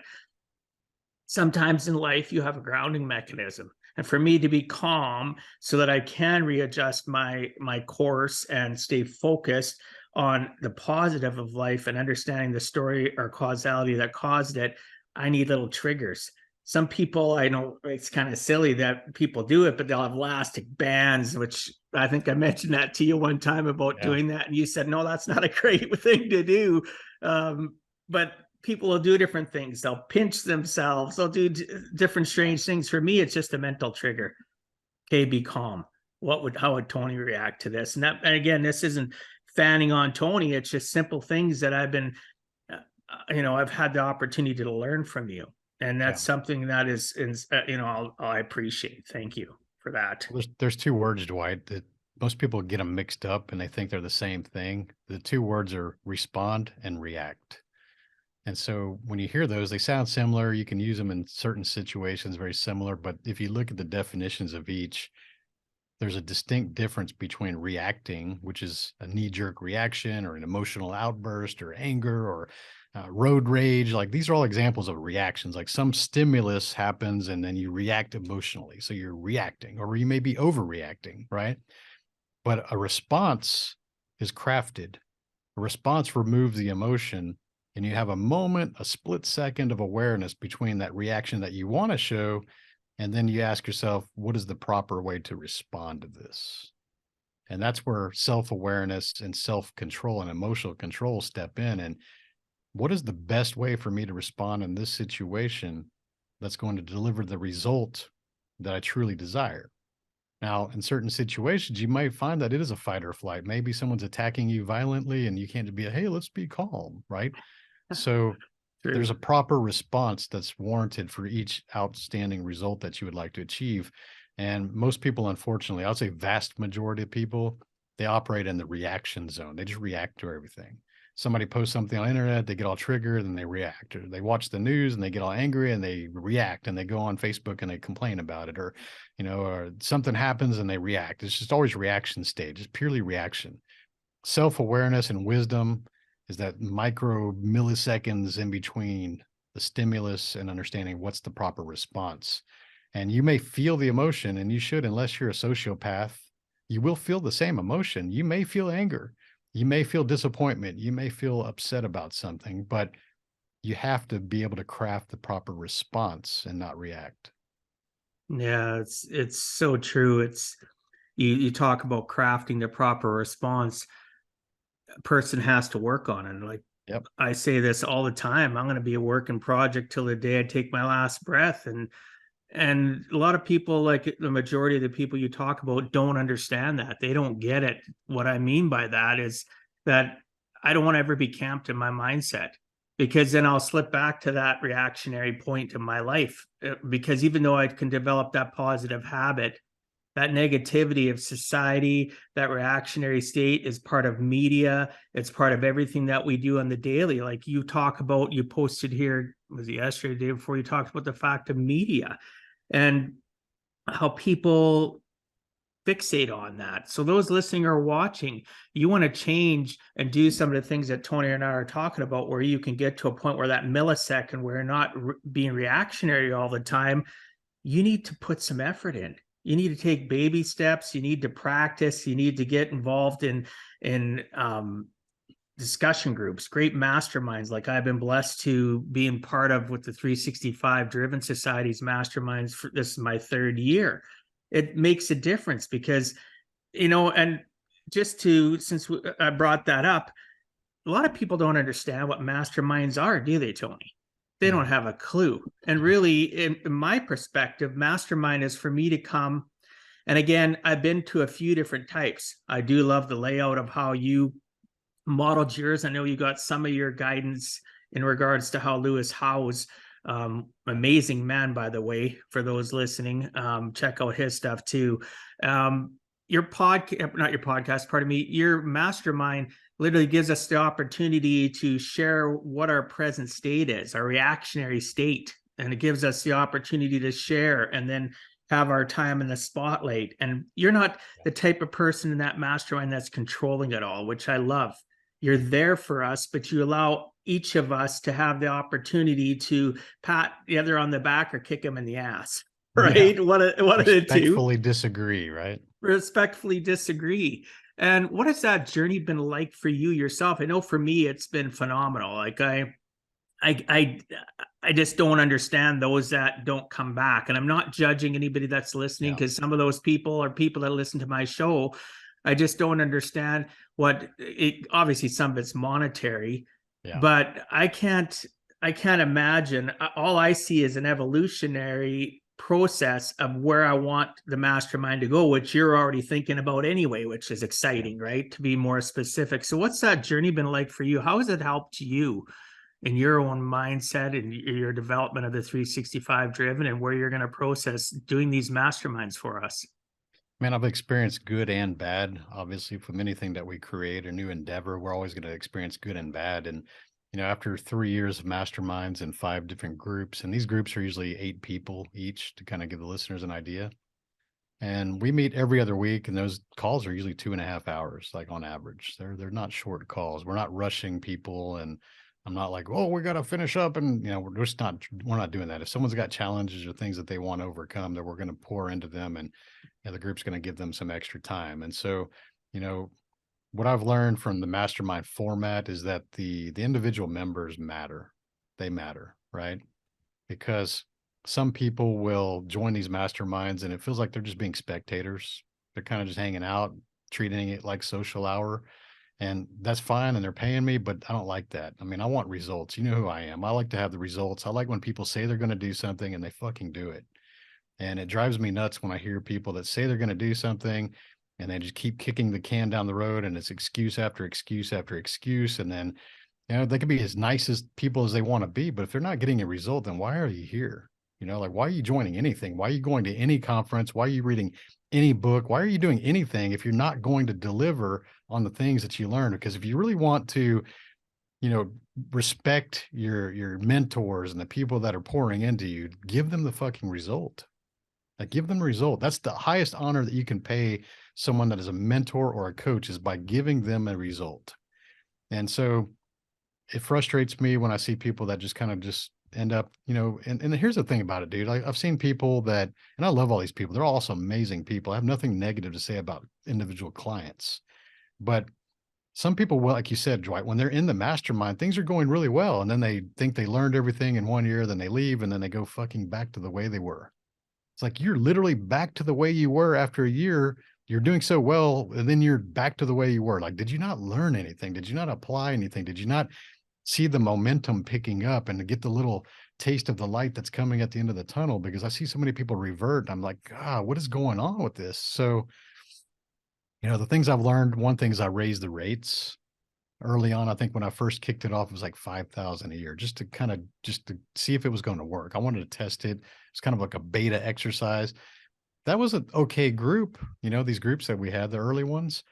sometimes in life you have a grounding mechanism. And for me to be calm so that I can readjust my course and stay focused on the positive of life and understanding the story or causality that caused it, I need little triggers. Some people, I know it's kind of silly that people do it, but they'll have elastic bands, which I think I mentioned that to you one time about doing that. And you said, no, that's not a great thing to do. But people will do different things. They'll pinch themselves. They'll do different strange things. For me, it's just a mental trigger. Okay, be calm. How would Tony react to this? And again, this isn't fanning on Tony. It's just simple things that I've been, I've had the opportunity to learn from you. And that's something that is, I appreciate. Thank you for that. There's two words, Dwight, that most people get them mixed up and they think they're the same thing. The two words are respond and react. And so when you hear those, they sound similar. You can use them in certain situations, very similar. But if you look at the definitions of each, there's a distinct difference between reacting, which is a knee-jerk reaction or an emotional outburst or anger or road rage. Like, these are all examples of reactions. Like, some stimulus happens and then you react emotionally. So you're reacting, or you may be overreacting, right? But a response is crafted. A response removes the emotion, and you have a moment, a split second of awareness between that reaction that you want to show, and then you ask yourself, what is the proper way to respond to this? And that's where self-awareness and self-control and emotional control step in. And what is the best way for me to respond in this situation that's going to deliver the result that I truly desire? Now, in certain situations, you might find that it is a fight or flight. Maybe someone's attacking you violently and you can't be, hey, let's be calm, right? So there's a proper response that's warranted for each outstanding result that you would like to achieve. And most people, unfortunately, I would say vast majority of people, they operate in the reaction zone. They just react to everything. Somebody posts something on the internet, they get all triggered and they react. Or they watch the news and they get all angry and they react, and they go on Facebook and they complain about it. Or, or something happens and they react. It's just always reaction stage. It's purely reaction. Self-awareness and wisdom is that micro milliseconds in between the stimulus and understanding what's the proper response. And you may feel the emotion, and you should, unless you're a sociopath, you will feel the same emotion. You may feel anger. You may feel disappointment. You may feel upset about something, but you have to be able to craft the proper response and not react. Yeah, it's so true. It's you talk about crafting the proper response. A person has to work on it. Like, I say this all the time, I'm going to be a working project till the day I take my last breath. And a lot of people, like the majority of the people you talk about, don't understand that. They don't get it. What I mean by that is that I don't want to ever be camped in my mindset, because then I'll slip back to that reactionary point in my life. Because even though I can develop that positive habit, that negativity of society, that reactionary state is part of media. It's part of everything that we do on the daily. Like you talk about, you posted here, was it yesterday, the day before, you talked about the fact of media and how people fixate on that. So those listening or watching, you want to change and do some of the things that Tony and I are talking about, where you can get to a point where that millisecond, where you're not being reactionary all the time. You need to put some effort in. You need to take baby steps. You need to practice. You need to get involved in discussion groups, great masterminds. Like I've been blessed to being part of with the 365 Driven Society's masterminds. This is my third year. It makes a difference because, and I brought that up, a lot of people don't understand what masterminds are, do they, Tony? They don't have a clue. And really, in my perspective, mastermind is for me to come. And again, I've been to a few different types. I do love the layout of how you modeled yours. I know you got some of your guidance in regards to how Lewis Howe's amazing man, by the way, for those listening, check out his stuff too. Your podcast, not your podcast, pardon me, your mastermind literally gives us the opportunity to share what our present state is, our reactionary state. And it gives us the opportunity to share and then have our time in the spotlight. And you're not the type of person in that mastermind that's controlling it all, which I love. You're there for us, but you allow each of us to have the opportunity to pat the other on the back or kick him in the ass, right? Yeah. What are the two? Respectfully disagree, right? Respectfully disagree. And what has that journey been like for you yourself? I know for me, it's been phenomenal. Like I just don't understand those that don't come back. And I'm not judging anybody that's listening, because some of those people are people that listen to my show. I just don't understand obviously some of it's monetary, but I can't imagine. All I see is an evolutionary process of where I want the mastermind to go, which you're already thinking about anyway, which is exciting, right? To be more specific. So what's that journey been like for you? How has it helped you in your own mindset and your development of the 365 driven, and where you're going to process doing these masterminds for us? Man, I've experienced good and bad. Obviously, from anything that we create, a new endeavor, we're always going to experience good and bad. And, after 3 years of masterminds and 5 different groups, and these groups are usually 8 people each, to kind of give the listeners an idea. And we meet every other week, and those calls are usually 2.5 hours, like on average. They're not short calls. We're not rushing people, and I'm not like, oh, we got to finish up. And, we're not doing that. If someone's got challenges or things that they want to overcome, that we're going to pour into them, and the group's going to give them some extra time. And so, what I've learned from the mastermind format is that the individual members matter. They matter, right? Because some people will join these masterminds and it feels like they're just being spectators. They're kind of just hanging out, treating it like social hour. And that's fine, and they're paying me, but I don't like that. I mean, I want results. You know who I am. I like to have the results. I like when people say they're going to do something and they fucking do it. And it drives me nuts when I hear people that say they're going to do something and they just keep kicking the can down the road, and it's excuse after excuse after excuse. And then, they can be as nice as people as they want to be, but if they're not getting a result, then why are you here? Like, why are you joining anything? Why are you going to any conference? Why are you reading any book? Why are you doing anything if you're not going to deliver on the things that you learn? Because if you really want to, respect your mentors and the people that are pouring into you, give them the fucking result. Like, give them a result. That's the highest honor that you can pay someone that is a mentor or a coach, is by giving them a result. And so it frustrates me when I see people that just kind of just end up, and here's the thing about it, dude. I've seen people that, and I love all these people. They're also amazing people. I have nothing negative to say about individual clients, but some people, well, like you said, Dwight, when they're in the mastermind, things are going really well. And then they think they learned everything in 1 year, then they leave, and then they go fucking back to the way they were. It's like, you're literally back to the way you were after a year. You're doing so well, and then you're back to the way you were. Like, did you not learn anything? Did you not apply anything? Did you not see the momentum picking up and to get the little taste of the light that's coming at the end of the tunnel? Because I see so many people revert. I'm like, God, what is going on with this? So, the things I've learned, one thing is I raised the rates early on. I think when I first kicked it off, it was like 5,000 a year, just to see if it was going to work. I wanted to test it. It's kind of like a beta exercise. That was an okay group, these groups that we had, the early ones,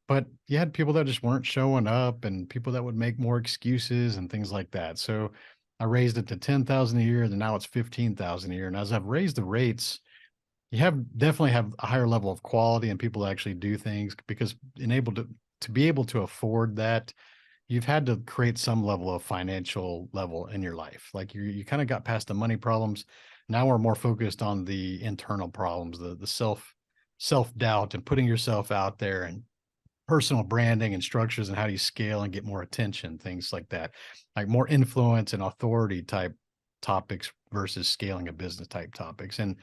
but you had people that just weren't showing up, and people that would make more excuses and things like that. So I raised it to 10,000 a year, and now it's 15,000 a year. And as I've raised the rates, you definitely have a higher level of quality and people that actually do things, because to be able to afford that, you've had to create some level of financial level in your life. Like, you kind of got past the money problems. Now we're more focused on the internal problems, the self-doubt and putting yourself out there, and personal branding and structures, and how do you scale and get more attention, things like that, like more influence and authority type topics versus scaling a business type topics. And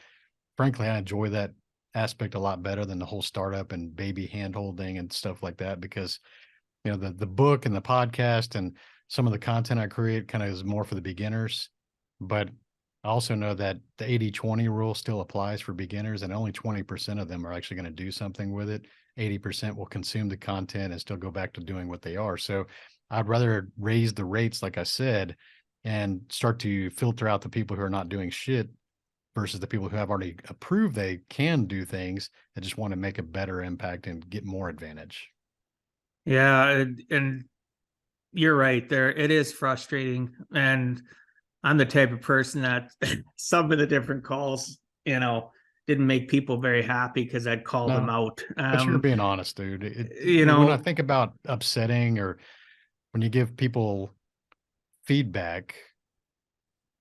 frankly, I enjoy that aspect a lot better than the whole startup and baby handholding and stuff like that, because the book and the podcast and some of the content I create kind of is more for the beginners. But I also know that the 80-20 rule still applies for beginners, and only 20% of them are actually going to do something with it. 80% will consume the content and still go back to doing what they are. So I'd rather raise the rates, like I said, and start to filter out the people who are not doing shit versus the people who have already approved they can do things that just want to make a better impact and get more advantage. Yeah, and you're right there. It is frustrating. And I'm the type of person that some of the different calls, didn't make people very happy because I'd call them out. But you're being honest, dude. You When I know, think about upsetting, or when you give people feedback,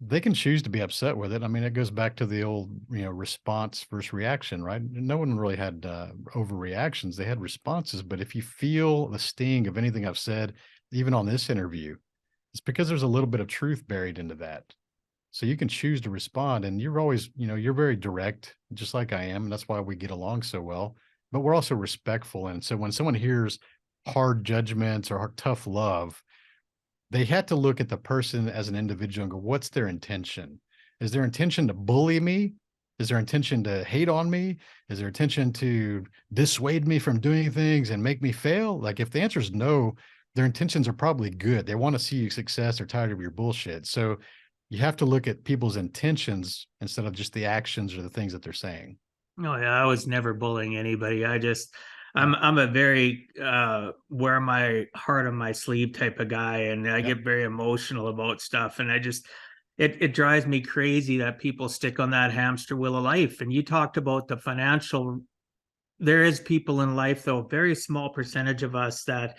they can choose to be upset with it. I mean, it goes back to the old, response versus reaction, right? No one really had overreactions. They had responses. But if you feel the sting of anything I've said, even on this interview, it's because there's a little bit of truth buried into that. So you can choose to respond, and you're always, you're very direct, just like I am. And that's why we get along so well, but we're also respectful. And so when someone hears hard judgments or tough love, they had to look at the person as an individual and go, what's their intention? Is their intention to bully me? Is their intention to hate on me? Is their intention to dissuade me from doing things and make me fail? Like, if the answer is no, their intentions are probably good. They want to see you success. They're tired of your bullshit. So you have to look at people's intentions instead of just the actions or the things that they're saying. Oh yeah, I was never bullying anybody. I'm a very wear my heart on my sleeve type of guy, and I get very emotional about stuff, and it drives me crazy that people stick on that hamster wheel of life. And you talked about the financial. There is people in life, though, a very small percentage of us that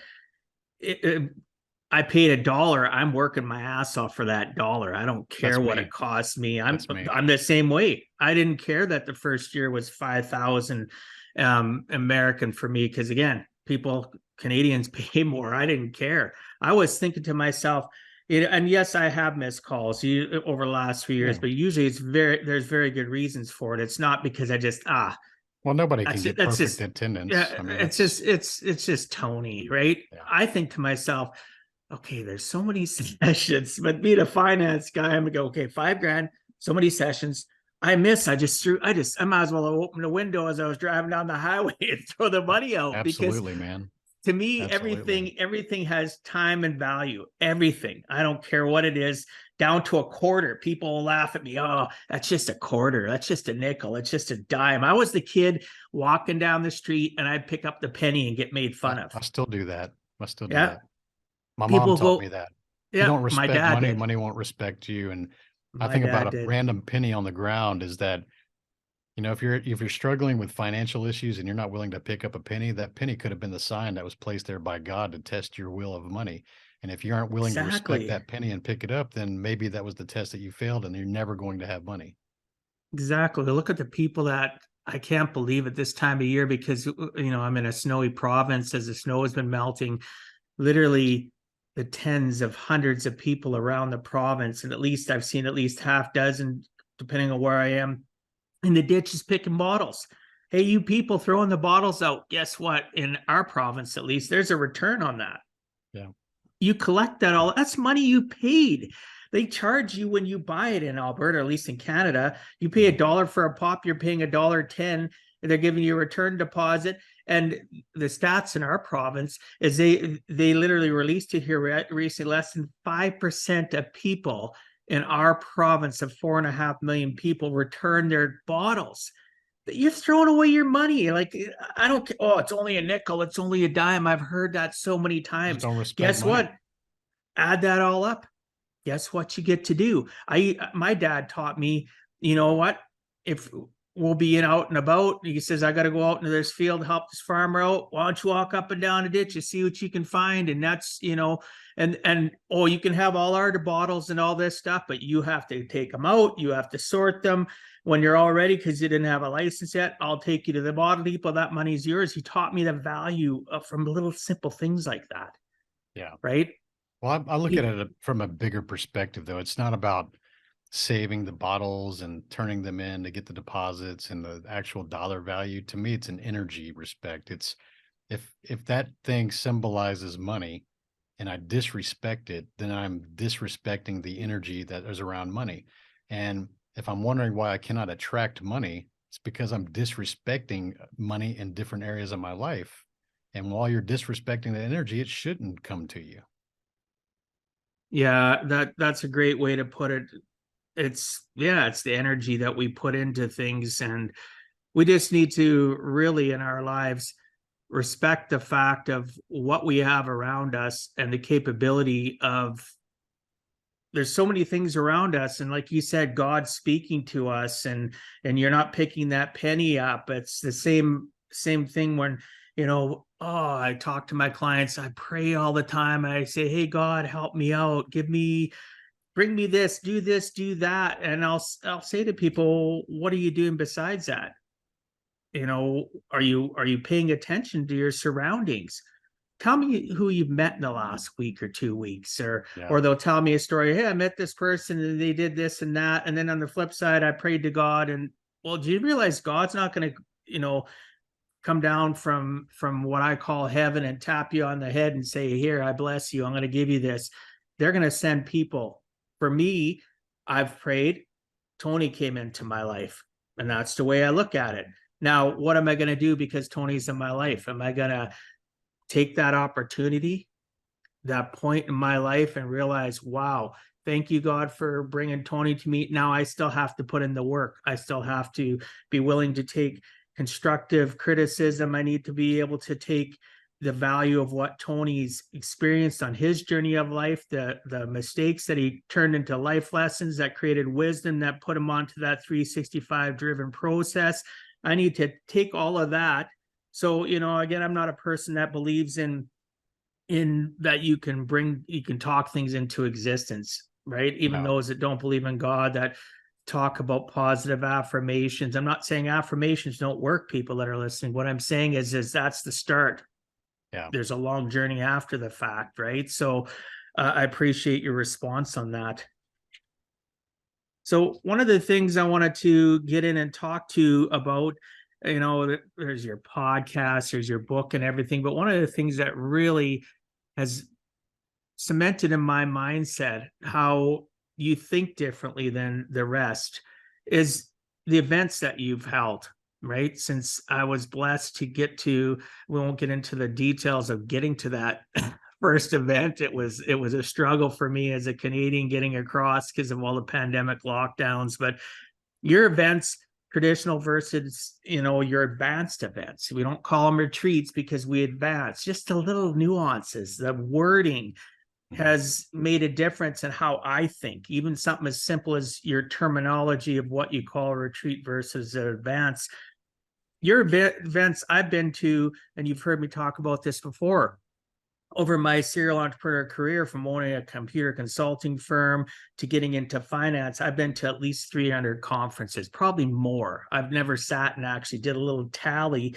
I paid $1. I'm working my ass off for that dollar. I don't care what it costs me. I'm the same way. I didn't care that the first year was 5,000 American for me, because again, Canadians pay more. I didn't care. I was thinking to myself, and yes, I have missed calls over the last few years, but usually there's very good reasons for it. It's not because I just well, nobody can get perfect attendance. Yeah, I mean, it's just Tony, right? Yeah. I think to myself, okay, there's so many sessions, but being a finance guy, I'm gonna go, okay, $5,000, so many sessions. I might as well open the window as I was driving down the highway and throw the money out. Absolutely, because man. To me, everything has time and value. Everything. I don't care what it is, down to a quarter. People will laugh at me. Oh, that's just a quarter. That's just a nickel. It's just a dime. I was the kid walking down the street and I'd pick up the penny and get made fun of. I still do that. That. My People mom taught me that. Yeah, you don't respect my dad money, did. Money won't respect you. And I think about a random penny on the ground is that, if you're struggling with financial issues and you're not willing to pick up a penny, that penny could have been the sign that was placed there by God to test your will of money. And if you aren't willing to respect that penny and pick it up, then maybe that was the test that you failed and you're never going to have money. Exactly. Look at the people that I can't believe at this time of year, because, I'm in a snowy province as the snow has been melting, literally the tens of hundreds of people around the province. And I've seen at least half dozen, depending on where I am, in the ditches picking bottles. Hey, you people throwing the bottles out. Guess what? In our province, at least, there's a return on that. Yeah. You collect that all. That's money you paid. They charge you when you buy it in Alberta, at least in Canada. You pay $1 for a pop, you're paying $1.10, and they're giving you a return deposit. And the stats in our province is they literally released it here recently. Less than 5% of people in our province of 4.5 million people return their bottles. You're throwing away your money. Like, I don't care. Oh, it's only a nickel. It's only a dime. I've heard that so many times. Don't respect Guess money. what? Add that all up. Guess what you get to do? My dad taught me, you know what? If we'll be out and about, he says, I got to go out into this field, help this farmer out. Why don't you walk up and down a ditch and see what you can find? And that's, you can have all our bottles and all this stuff, but you have to take them out. You have to sort them when you're all ready, because you didn't have a license yet. I'll take you to the bottle depot. That money's yours. He taught me the value from little simple things like that. Yeah. Right. Well, I look at it from a bigger perspective, though. It's not about saving the bottles and turning them in to get the deposits and the actual dollar value. To me, it's an energy respect. It's if that thing symbolizes money and I disrespect it, then I'm disrespecting the energy that is around money. And if I'm wondering why I cannot attract money, it's because I'm disrespecting money in different areas of my life. And while you're disrespecting the energy, it shouldn't come to you. Yeah, that's a great way to put it. It's the energy that we put into things, and we just need to really in our lives respect the fact of what we have around us and the capability of there's so many things around us, and like you said, God's speaking to us, and you're not picking that penny up. It's the same thing when, I talk to my clients, I pray all the time, I say, hey God, help me out, bring me this, do that. And I'll say to people, what are you doing besides that? Are you paying attention to your surroundings? Tell me who you've met in the last week or 2 weeks, Yeah. or they'll tell me a story. Hey, I met this person and they did this and that. And then on the flip side, I prayed to God. And well, do you realize God's not going to, come down from what I call heaven and tap you on the head and say, here, I bless you, I'm going to give you this. They're going to send people. For me, I've prayed, Tony came into my life, and that's the way I look at it. Now, what am I going to do because Tony's in my life? Am I going to take that opportunity, that point in my life, and realize, wow, thank you, God, for bringing Tony to me. Now I still have to put in the work. I still have to be willing to take constructive criticism. I need to be able to take the value of what Tony's experienced on his journey of life, the mistakes that he turned into life lessons that created wisdom that put him onto that 365 driven process. I need to take all of that. So, again, I'm not a person that believes in that you can talk things into existence, right? Even No. those that don't believe in God, that talk about positive affirmations. I'm not saying affirmations don't work, people that are listening. What I'm saying is that's the start. Yeah. There's a long journey after the fact, right? So I appreciate your response on that. So one of the things I wanted to get in and talk to about, there's your podcast, there's your book and everything, but one of the things that really has cemented in my mindset how you think differently than the rest is the events that you've held, right? Since I was blessed to we won't get into the details of getting to that first event. It was a struggle for me as a Canadian getting across because of all the pandemic lockdowns, but your events, traditional versus, your advanced events. We don't call them retreats because we advance. Just the little nuances, the wording has made a difference in how I think. Even something as simple as your terminology of what you call a retreat versus an advance. Your events I've been to, and you've heard me talk about this before, over my serial entrepreneur career, from owning a computer consulting firm to getting into finance, I've been to at least 300 conferences, probably more. I've never sat and actually did a little tally,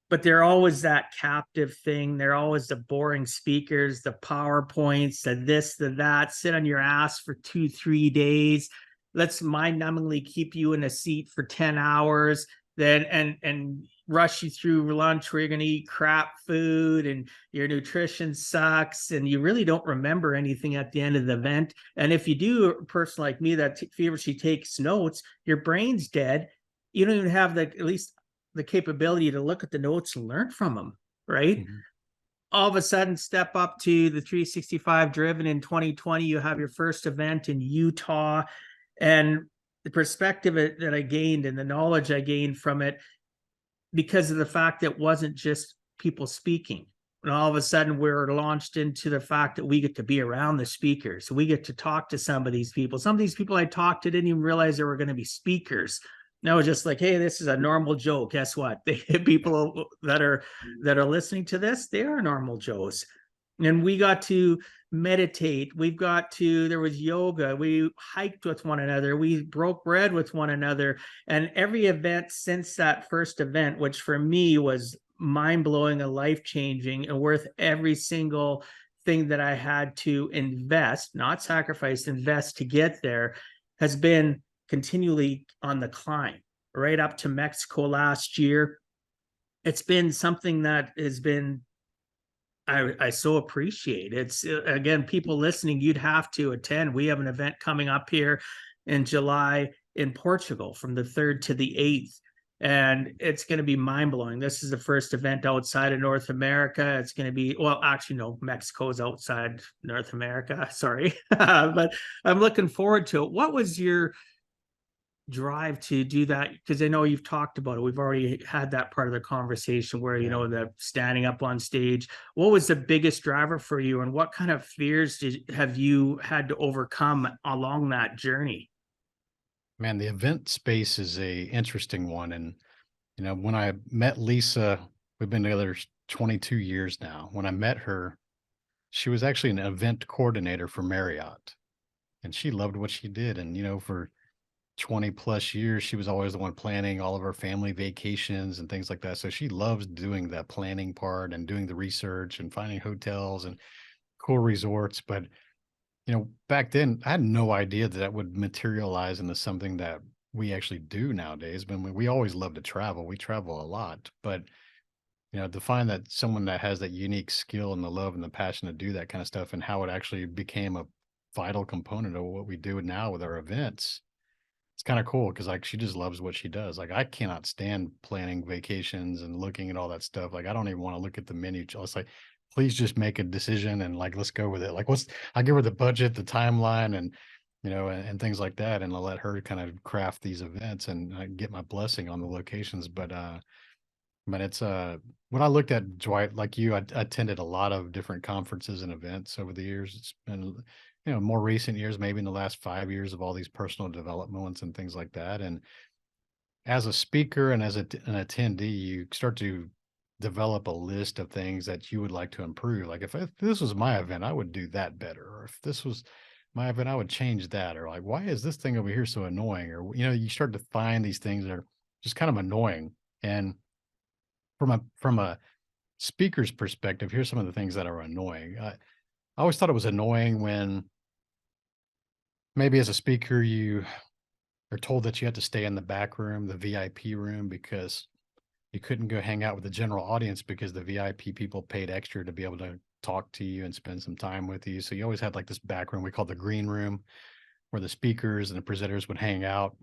but they're always that captive thing. They're always the boring speakers, the PowerPoints, the this, the that, sit on your ass for 2-3 days. Let's mind-numbingly keep you in a seat for 10 hours, then and rush you through lunch where you're going to eat crap food and your nutrition sucks and you really don't remember anything at the end of the event. And if you do, a person like me that feverishly takes notes, your brain's dead. You don't even have at least the capability to look at the notes and learn from them, right? Mm-hmm. All of a sudden, step up to the 365 driven in 2020, you have your first event in Utah, and the perspective that I gained and the knowledge I gained from it, because of the fact that it wasn't just people speaking. And all of a sudden we're launched into the fact that we get to be around the speakers. So we get to talk to some of these people. Some of these people I talked to didn't even realize they were going to be speakers. And I was just like, hey, this is a normal Joe. Guess what? People that are listening to this, they are normal Joes. And we got to meditate. There was yoga. We hiked with one another. We broke bread with one another. And every event since that first event, which for me was mind-blowing and life-changing and worth every single thing that I had to invest, not sacrifice, invest to get there, has been continually on the climb, right up to Mexico last year. It's been something that has been, I so appreciate. It's again, people listening, you'd have to attend. We have an event coming up here in July in Portugal from the 3rd to the 8th. And it's going to be mind blowing. This is the first event outside of North America. It's going to be, well, actually, no, Mexico is outside North America. Sorry. But I'm looking forward to it. What was your drive to do that? Because I know you've talked about it. We've already had that part of the conversation where, you know, the standing up on stage. What was the biggest driver for you, and what kind of fears have you had to overcome along that journey? Man, the event space is a interesting one. And, you know, when I met Lisa, we've been together 22 years now. When I met her, she was actually an event coordinator for Marriott, and she loved what she did. And, you know, for 20 plus years, she was always the one planning all of our family vacations and things like that. So she loves doing that planning part and doing the research and finding hotels and cool resorts. But, you know, back then I had no idea that that would materialize into something that we actually do nowadays. But we always love to travel. We travel a lot, but you know, to find that someone that has that unique skill and the love and the passion to do that kind of stuff, and how it actually became a vital component of what we do now with our events, it's kind of cool because like she just loves what she does. Like I cannot stand planning vacations and looking at all that stuff. Like I don't even want to look at the menu. It's like, please just make a decision and like let's go with it. Like I give her the budget, the timeline, and you know, and things like that, and I'll let her kind of craft these events and get my blessing on the locations. But it's when I looked at Dwight, like you, I attended a lot of different conferences and events over the years. It's been, you know, more recent years, maybe in the last 5 years, of all these personal development ones and things like that. And as a speaker and as an attendee, you start to develop a list of things that you would like to improve. Like if this was my event, I would do that better. Or if this was my event, I would change that. Or like, why is this thing over here so annoying? Or, you know, you start to find these things that are just kind of annoying. And from a speaker's perspective, here's some of the things that are annoying. I always thought it was annoying when maybe as a speaker you are told that you had to stay in the back room, the VIP room, because you couldn't go hang out with the general audience because the VIP people paid extra to be able to talk to you and spend some time with you. So you always had like this back room we called the green room, where the speakers and the presenters would hang out.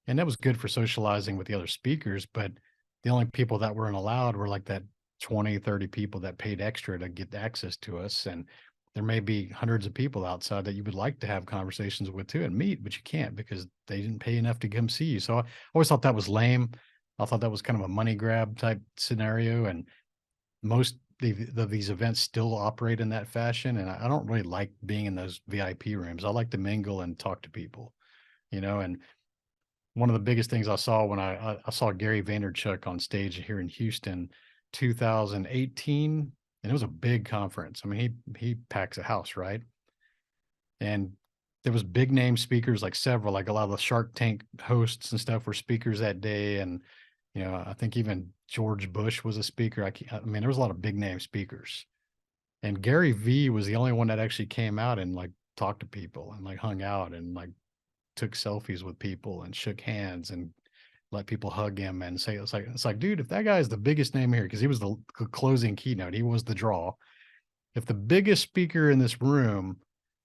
And that was good for socializing with the other speakers, but the only people that weren't allowed were like that 20, 30 people that paid extra to get access to us. And there may be hundreds of people outside that you would like to have conversations with too and meet, but you can't because they didn't pay enough to come see you. So I always thought that was lame. I thought that was kind of a money grab type scenario. And most of these events still operate in that fashion. And I don't really like being in those VIP rooms. I like to mingle and talk to people, you know. And one of the biggest things I saw when I saw Gary Vaynerchuk on stage here in Houston, 2018, and it was a big conference. I mean, he packs a house, right? And there was big name speakers, like several, like a lot of the Shark Tank hosts and stuff were speakers that day. And, you know, I think even George Bush was a speaker. I mean, there was a lot of big name speakers. And Gary V was the only one that actually came out and like talked to people and like hung out and like took selfies with people and shook hands and let people hug him and say, it's like, dude, if that guy is the biggest name here, because he was the closing keynote, he was the draw. If the biggest speaker in this room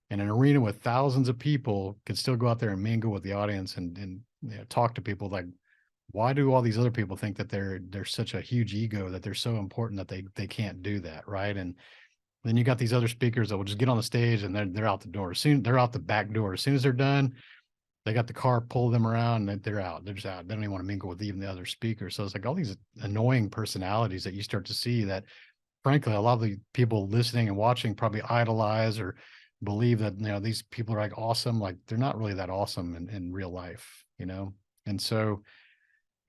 in an arena with thousands of people could still go out there and mingle with the audience and you know, talk to people, like, why do all these other people think that they're such a huge ego, that they're so important that they can't do that, right? And then you got these other speakers that will just get on the stage and they're out the door. Soon they're out the back door. As soon as they're done, they got the car, pull them around, and they're out. They're just out. They don't even want to mingle with even the other speakers. So it's like all these annoying personalities that you start to see that, frankly, a lot of the people listening and watching probably idolize or believe that, you know, these people are like awesome. Like they're not really that awesome in real life, you know? And so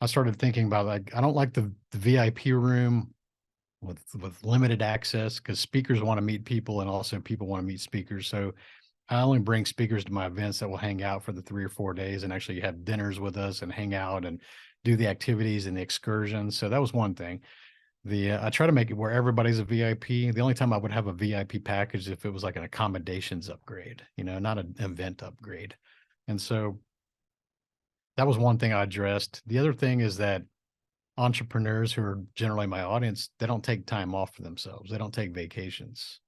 I started thinking about, like, I don't like the VIP room with limited access, because speakers want to meet people and also people want to meet speakers. So I only bring speakers to my events that will hang out for the 3 or 4 days and actually have dinners with us and hang out and do the activities and the excursions. So that was one thing. I try to make it where everybody's a VIP. The only time I would have a VIP package if it was like an accommodations upgrade, you know, not an event upgrade. And so that was one thing I addressed. The other thing is that entrepreneurs who are generally my audience, they don't take time off for themselves. They don't take vacations.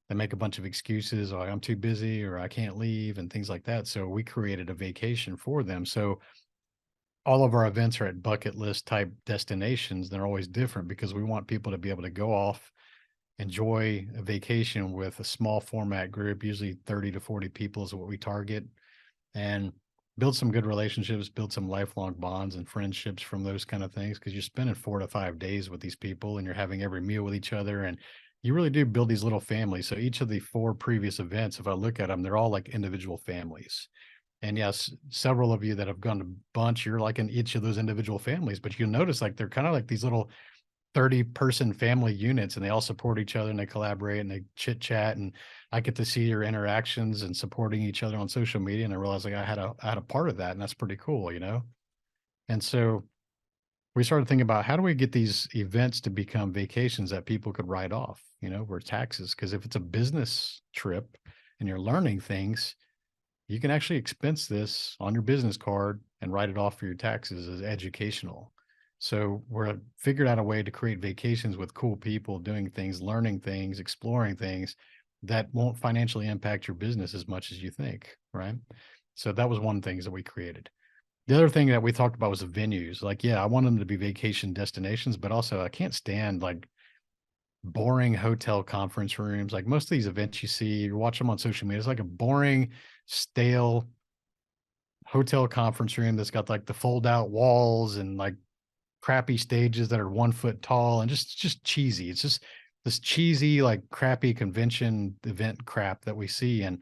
They make a bunch of excuses, like I'm too busy or I can't leave and things like that. So we created a vacation for them. So all of our events are at bucket list type destinations. They're always different because we want people to be able to go off, enjoy a vacation with a small format group, usually 30 to 40 people is what we target, and build some good relationships, build some lifelong bonds and friendships from those kind of things. Cause you're spending 4 to 5 days with these people and you're having every meal with each other. And you really do build these little families. So each of the 4 previous events, if I look at them, they're all like individual families. And yes, several of you that have gone to bunch, you're like in each of those individual families, but you'll notice like they're kind of like these little 30-person family units, and they all support each other and they collaborate and they chit chat. And I get to see your interactions and supporting each other on social media. And I realized like I had a part of that, and that's pretty cool, you know? And so we started thinking about how do we get these events to become vacations that people could write off, you know, for taxes? Because if it's a business trip and you're learning things, you can actually expense this on your business card and write it off for your taxes as educational. So we're figured out a way to create vacations with cool people doing things, learning things, exploring things that won't financially impact your business as much as you think, right? So that was one thing that we created. The other thing that we talked about was the venues. Like, yeah, I want them to be vacation destinations, but also I can't stand like boring hotel conference rooms. Like most of these events you see, you watch them on social media, it's like a boring, stale hotel conference room that's got like the fold out walls and like crappy stages that are 1 foot tall and just cheesy. It's just this cheesy, like crappy convention event crap that we see. And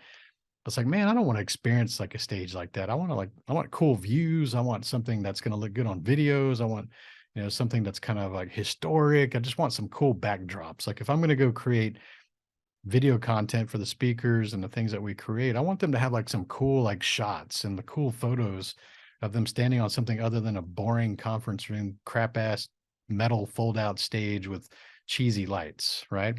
it's like, man, I don't want to experience like a stage like that. I want cool views. I want something that's going to look good on videos. I want, you know, something that's kind of like historic. I just want some cool backdrops. Like if I'm going to go create video content for the speakers and the things that we create, I want them to have like some cool like shots and the cool photos of them standing on something other than a boring conference room, crap ass metal fold out stage with cheesy lights, right?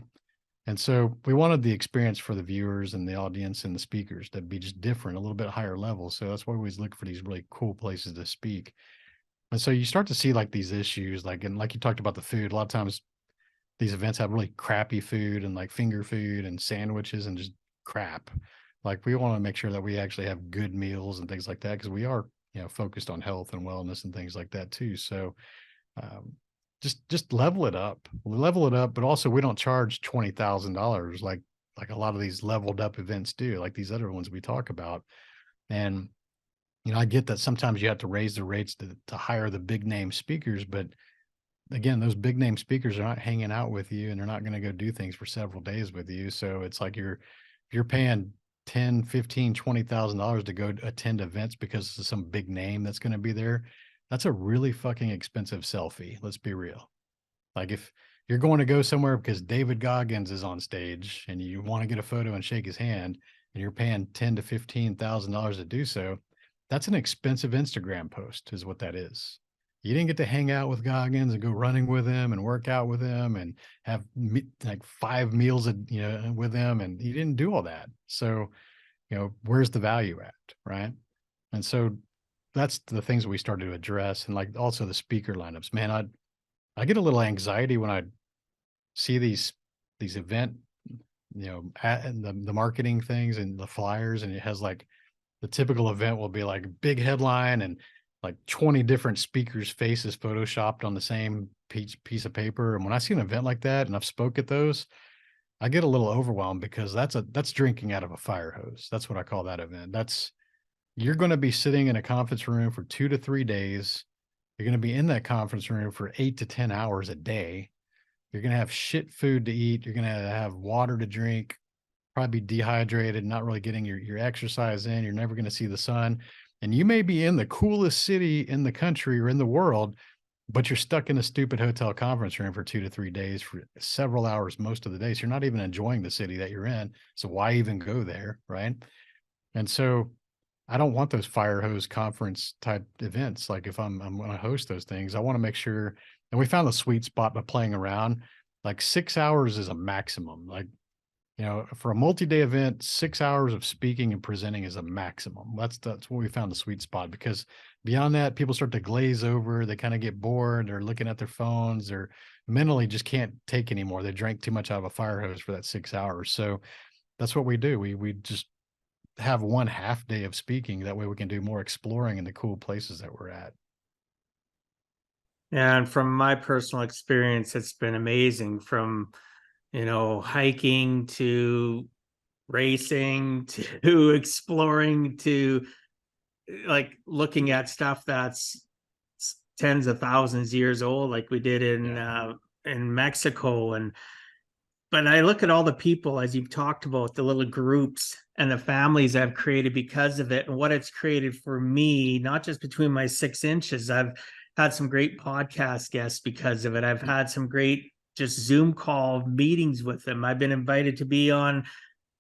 And so we wanted the experience for the viewers and the audience and the speakers to be just different, a little bit higher level. So that's why we always look for these really cool places to speak. And so you start to see like these issues, like, and like you talked about the food, a lot of times these events have really crappy food and like finger food and sandwiches and just crap. Like we want to make sure that we actually have good meals and things like that, because we are, you know, focused on health and wellness and things like that too. So um, just level it up, but also we don't charge $20,000 like a lot of these leveled up events do, like these other ones we talk about. And you know, I get that sometimes you have to raise the rates to hire the big name speakers, but again, those big name speakers are not hanging out with you and they're not going to go do things for several days with you. So it's like you're paying 10, 15, $20,000 to go attend events because of some big name that's going to be there. That's a really fucking expensive selfie. Let's be real. Like if you're going to go somewhere because David Goggins is on stage and you want to get a photo and shake his hand and you're paying 10 to $15,000 to do so, that's an expensive Instagram post is what that is. You didn't get to hang out with Goggins and go running with him and work out with him and have like 5 meals, you know, with him. And you didn't do all that. So, you know, where's the value at, right? And so that's the things that we started to address. And like also the speaker lineups, man, I get a little anxiety when I see these event, you know, and the marketing things and the flyers, and it has like the typical event will be like big headline and like 20 different speakers' faces photoshopped on the same piece of paper. And when I see an event like that, and I've spoke at those, I get a little overwhelmed because that's drinking out of a fire hose. That's what I call that event. You're going to be sitting in a conference room for 2 to 3 days. You're going to be in that conference room for 8 to 10 hours a day. You're going to have shit food to eat. You're going to have water to drink, probably be dehydrated, not really getting your exercise in. You're never going to see the sun. And you may be in the coolest city in the country or in the world, but you're stuck in a stupid hotel conference room for 2 to 3 days for several hours most of the day. So you're not even enjoying the city that you're in. So why even go there, right? And so I don't want those fire hose conference type events. Like if I'm going to host those things, I want to make sure. And we found the sweet spot by playing around. Like 6 hours is a maximum. Like, For a multi-day event, 6 hours of speaking and presenting is a maximum. That's what we found the sweet spot, because beyond that, people start to glaze over. They kind of get bored. They're looking at their phones, or mentally just can't take anymore. They drank too much out of a fire hose for that 6 hours. So that's what we do. We just have one half day of speaking. That way we can do more exploring in the cool places that we're at. And from my personal experience, it's been amazing, from, hiking to racing to exploring to like looking at stuff that's tens of thousands years old, like we did in Mexico. But I look at all the people, as you've talked about, the little groups and the families I've created because of it, and what it's created for me, not just between my 6 inches. I've had some great podcast guests because of it. I've had some great just Zoom call meetings with them. I've been invited to be on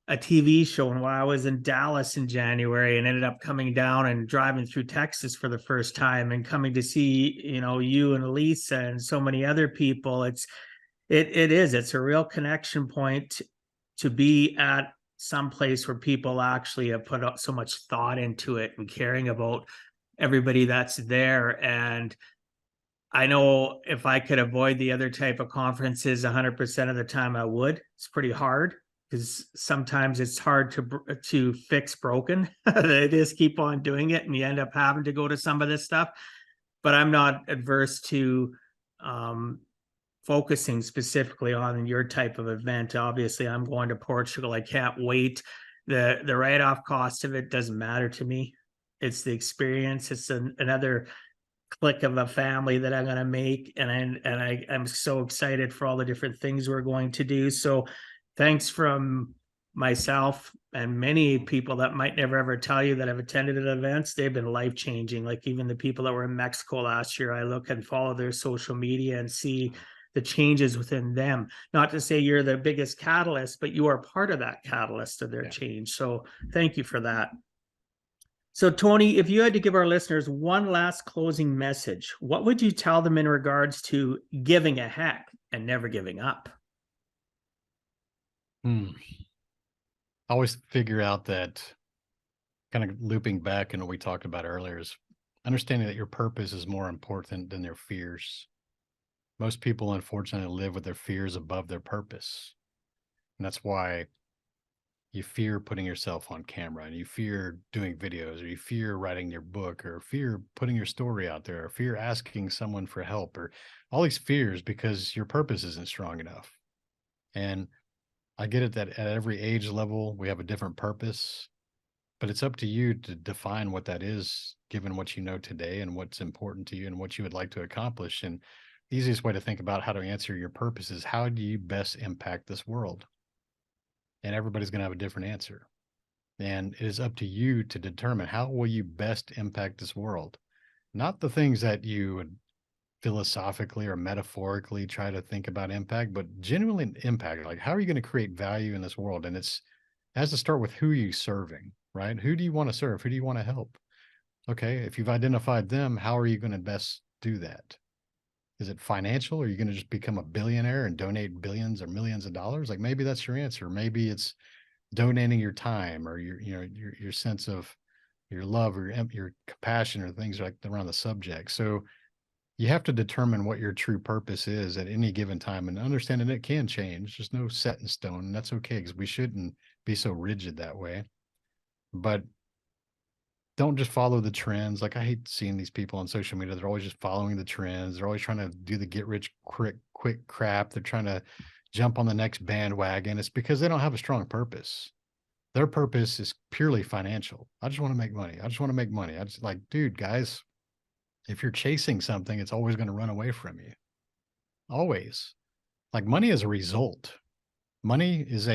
a TV show, and while I was in Dallas in January, and ended up coming down and driving through Texas for the first time, and coming to see, you and Elisa and so many other people. It's a real connection point to be at some place where people actually have put up so much thought into it and caring about everybody that's there. And I know if I could avoid the other type of conferences 100% of the time, I would. It's pretty hard, because sometimes it's hard to fix broken. They just keep on doing it, and you end up having to go to some of this stuff. But I'm not adverse to focusing specifically on your type of event. Obviously, I'm going to Portugal. I can't wait. The write-off cost of it doesn't matter to me. It's the experience. It's another click of a family that I'm going to make, and I'm so excited for all the different things we're going to do. So thanks from myself and many people that might never ever tell you that have attended at events. They've been life-changing. Like even the people that were in Mexico last year, I look and follow their social media and see the changes within them. Not to say you're the biggest catalyst, but you are part of that catalyst of their change. So thank you for that. So Tony, if you had to give our listeners one last closing message, what would you tell them in regards to giving a heck and never giving up? I always figure out that, kind of looping back into what we talked about earlier, is understanding that your purpose is more important than their fears. Most people, unfortunately, live with their fears above their purpose. And that's why you fear putting yourself on camera, and you fear doing videos, or you fear writing your book, or fear putting your story out there, or fear asking someone for help, or all these fears, because your purpose isn't strong enough. And I get it that at every age level, we have a different purpose, but it's up to you to define what that is, given what you know today and what's important to you and what you would like to accomplish. And the easiest way to think about how to answer your purpose is, how do you best impact this world? And everybody's going to have a different answer. And it is up to you to determine, how will you best impact this world? Not the things that you would philosophically or metaphorically try to think about impact, but genuinely impact. Like, how are you going to create value in this world? And it has to start with, who are you serving, right? Who do you want to serve? Who do you want to help? Okay, if you've identified them, how are you going to best do that? Is it financial? Or are you going to just become a billionaire and donate billions or millions of dollars? Like, maybe that's your answer. Maybe it's donating your time, or your sense of your love, or your compassion, or things like around the subject. So you have to determine what your true purpose is at any given time, and understanding it can change. There's no set in stone, and that's okay, because we shouldn't be so rigid that way. But don't just follow the trends. Like, I hate seeing these people on social media. They're always just following the trends. They're always trying to do the get rich quick crap. They're trying to jump on the next bandwagon. It's because they don't have a strong purpose. Their purpose is purely financial. I just want to make money. I just want to make money. I just, like, dude, guys, if you're chasing something, it's always going to run away from you. Always. Like, money is a result. Money is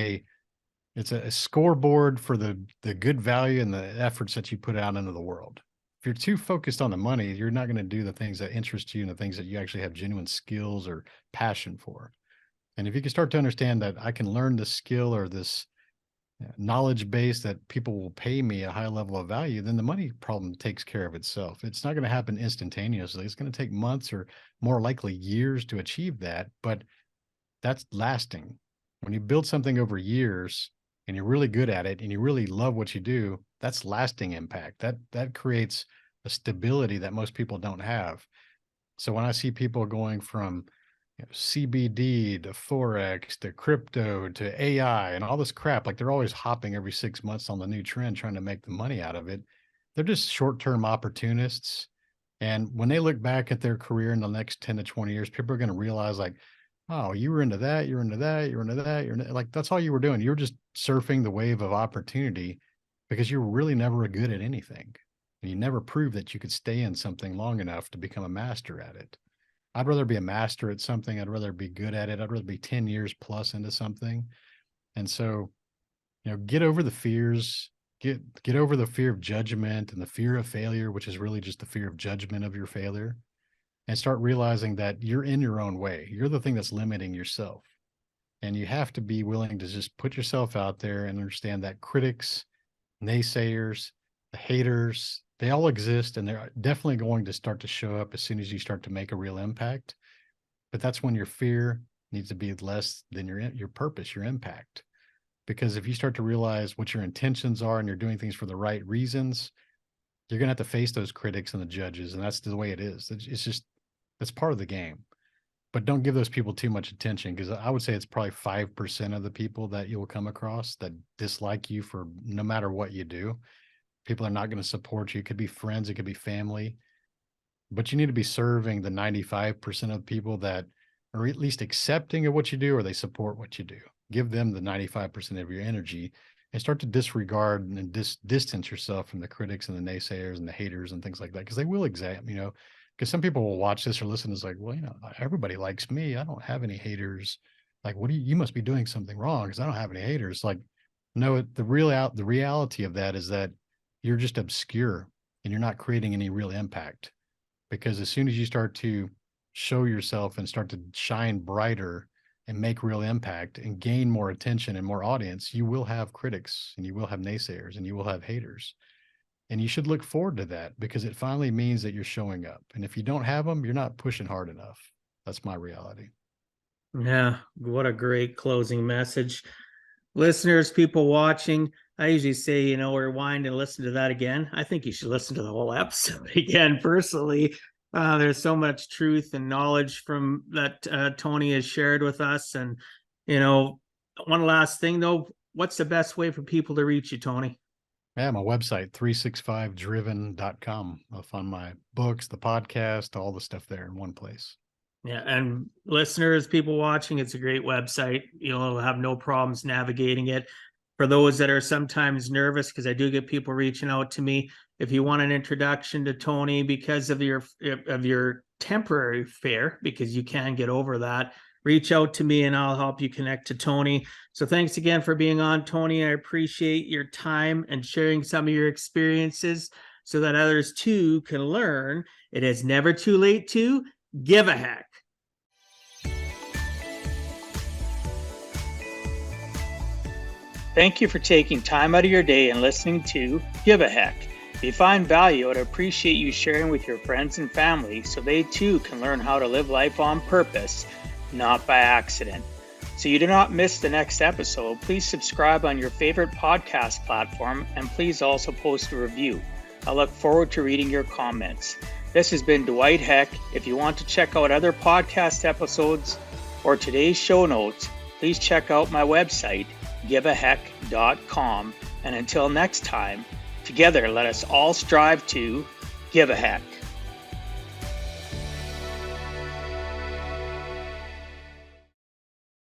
it's a scoreboard for the good value and the efforts that you put out into the world. If you're too focused on the money, you're not going to do the things that interest you and the things that you actually have genuine skills or passion for. And if you can start to understand that I can learn this skill or this knowledge base that people will pay me a high level of value, then the money problem takes care of itself. It's not going to happen instantaneously. It's going to take months, or more likely years, to achieve that, but that's lasting. When you build something over years and you're really good at it and you really love what you do, that's lasting impact. That creates a stability that most people don't have. So when I see people going from CBD to Forex to crypto to AI and all this crap, like they're always hopping every 6 months on the new trend, trying to make the money out of it. They're just short-term opportunists. And when they look back at their career in the next 10 to 20 years, people are going to realize like, oh, you were into that, you're into that, you're into that, like, that's all you were doing. You were just surfing the wave of opportunity because you were really never good at anything. And you never proved that you could stay in something long enough to become a master at it. I'd rather be a master at something. I'd rather be good at it. I'd rather be 10 years plus into something. And so, get over the fears, get over the fear of judgment and the fear of failure, which is really just the fear of judgment of your failure, and start realizing that you're in your own way. You're the thing that's limiting yourself. And you have to be willing to just put yourself out there and understand that critics, naysayers, the haters, they all exist, and they're definitely going to start to show up as soon as you start to make a real impact. But that's when your fear needs to be less than your purpose, your impact. Because if you start to realize what your intentions are and you're doing things for the right reasons, you're going to have to face those critics and the judges. And that's the way it is. It's just, that's part of the game. But don't give those people too much attention, because I would say it's probably 5% of the people that you'll come across that dislike you for no matter what you do. People are not going to support you. It could be friends, it could be family, but you need to be serving the 95% of people that are at least accepting of what you do, or they support what you do. Give them the 95% of your energy and start to disregard and distance yourself from the critics and the naysayers and the haters and things like that. Because they will because some people will watch this or listen. It's like, well, everybody likes me. I don't have any haters. Like, you must be doing something wrong because I don't have any haters. Like, no, the reality of that is that you're just obscure and you're not creating any real impact. Because as soon as you start to show yourself and start to shine brighter and make real impact and gain more attention and more audience, you will have critics and you will have naysayers and you will have haters. And you should look forward to that, because it finally means that you're showing up. And if you don't have them, you're not pushing hard enough. That's my reality. Yeah, what a great closing message. Listeners, people watching, I usually say, rewind and listen to that again. I think you should listen to the whole episode again, personally. There's so much truth and knowledge from that Tony has shared with us. And, one last thing, though, what's the best way for people to reach you, Tony? Yeah, my website, 365driven.com. I'll find my books, the podcast, all the stuff there in one place. Yeah, and listeners, people watching, it's a great website. You'll have no problems navigating it. For those that are sometimes nervous, because I do get people reaching out to me, if you want an introduction to Tony because of your temporary fear, because you can get over that, reach out to me and I'll help you connect to Tony. So thanks again for being on, Tony. I appreciate your time and sharing some of your experiences so that others too can learn it is never too late to give a heck. Thank you for taking time out of your day and listening to Give a Heck. If you find value, I'd appreciate you sharing with your friends and family so they too can learn how to live life on purpose, not by accident. So you do not miss the next episode, please subscribe on your favorite podcast platform, and please also post a review. I look forward to reading your comments. This has been Dwight Heck. If you want to check out other podcast episodes or today's show notes, please check out my website, giveaheck.com. And until next time, together let us all strive to give a heck.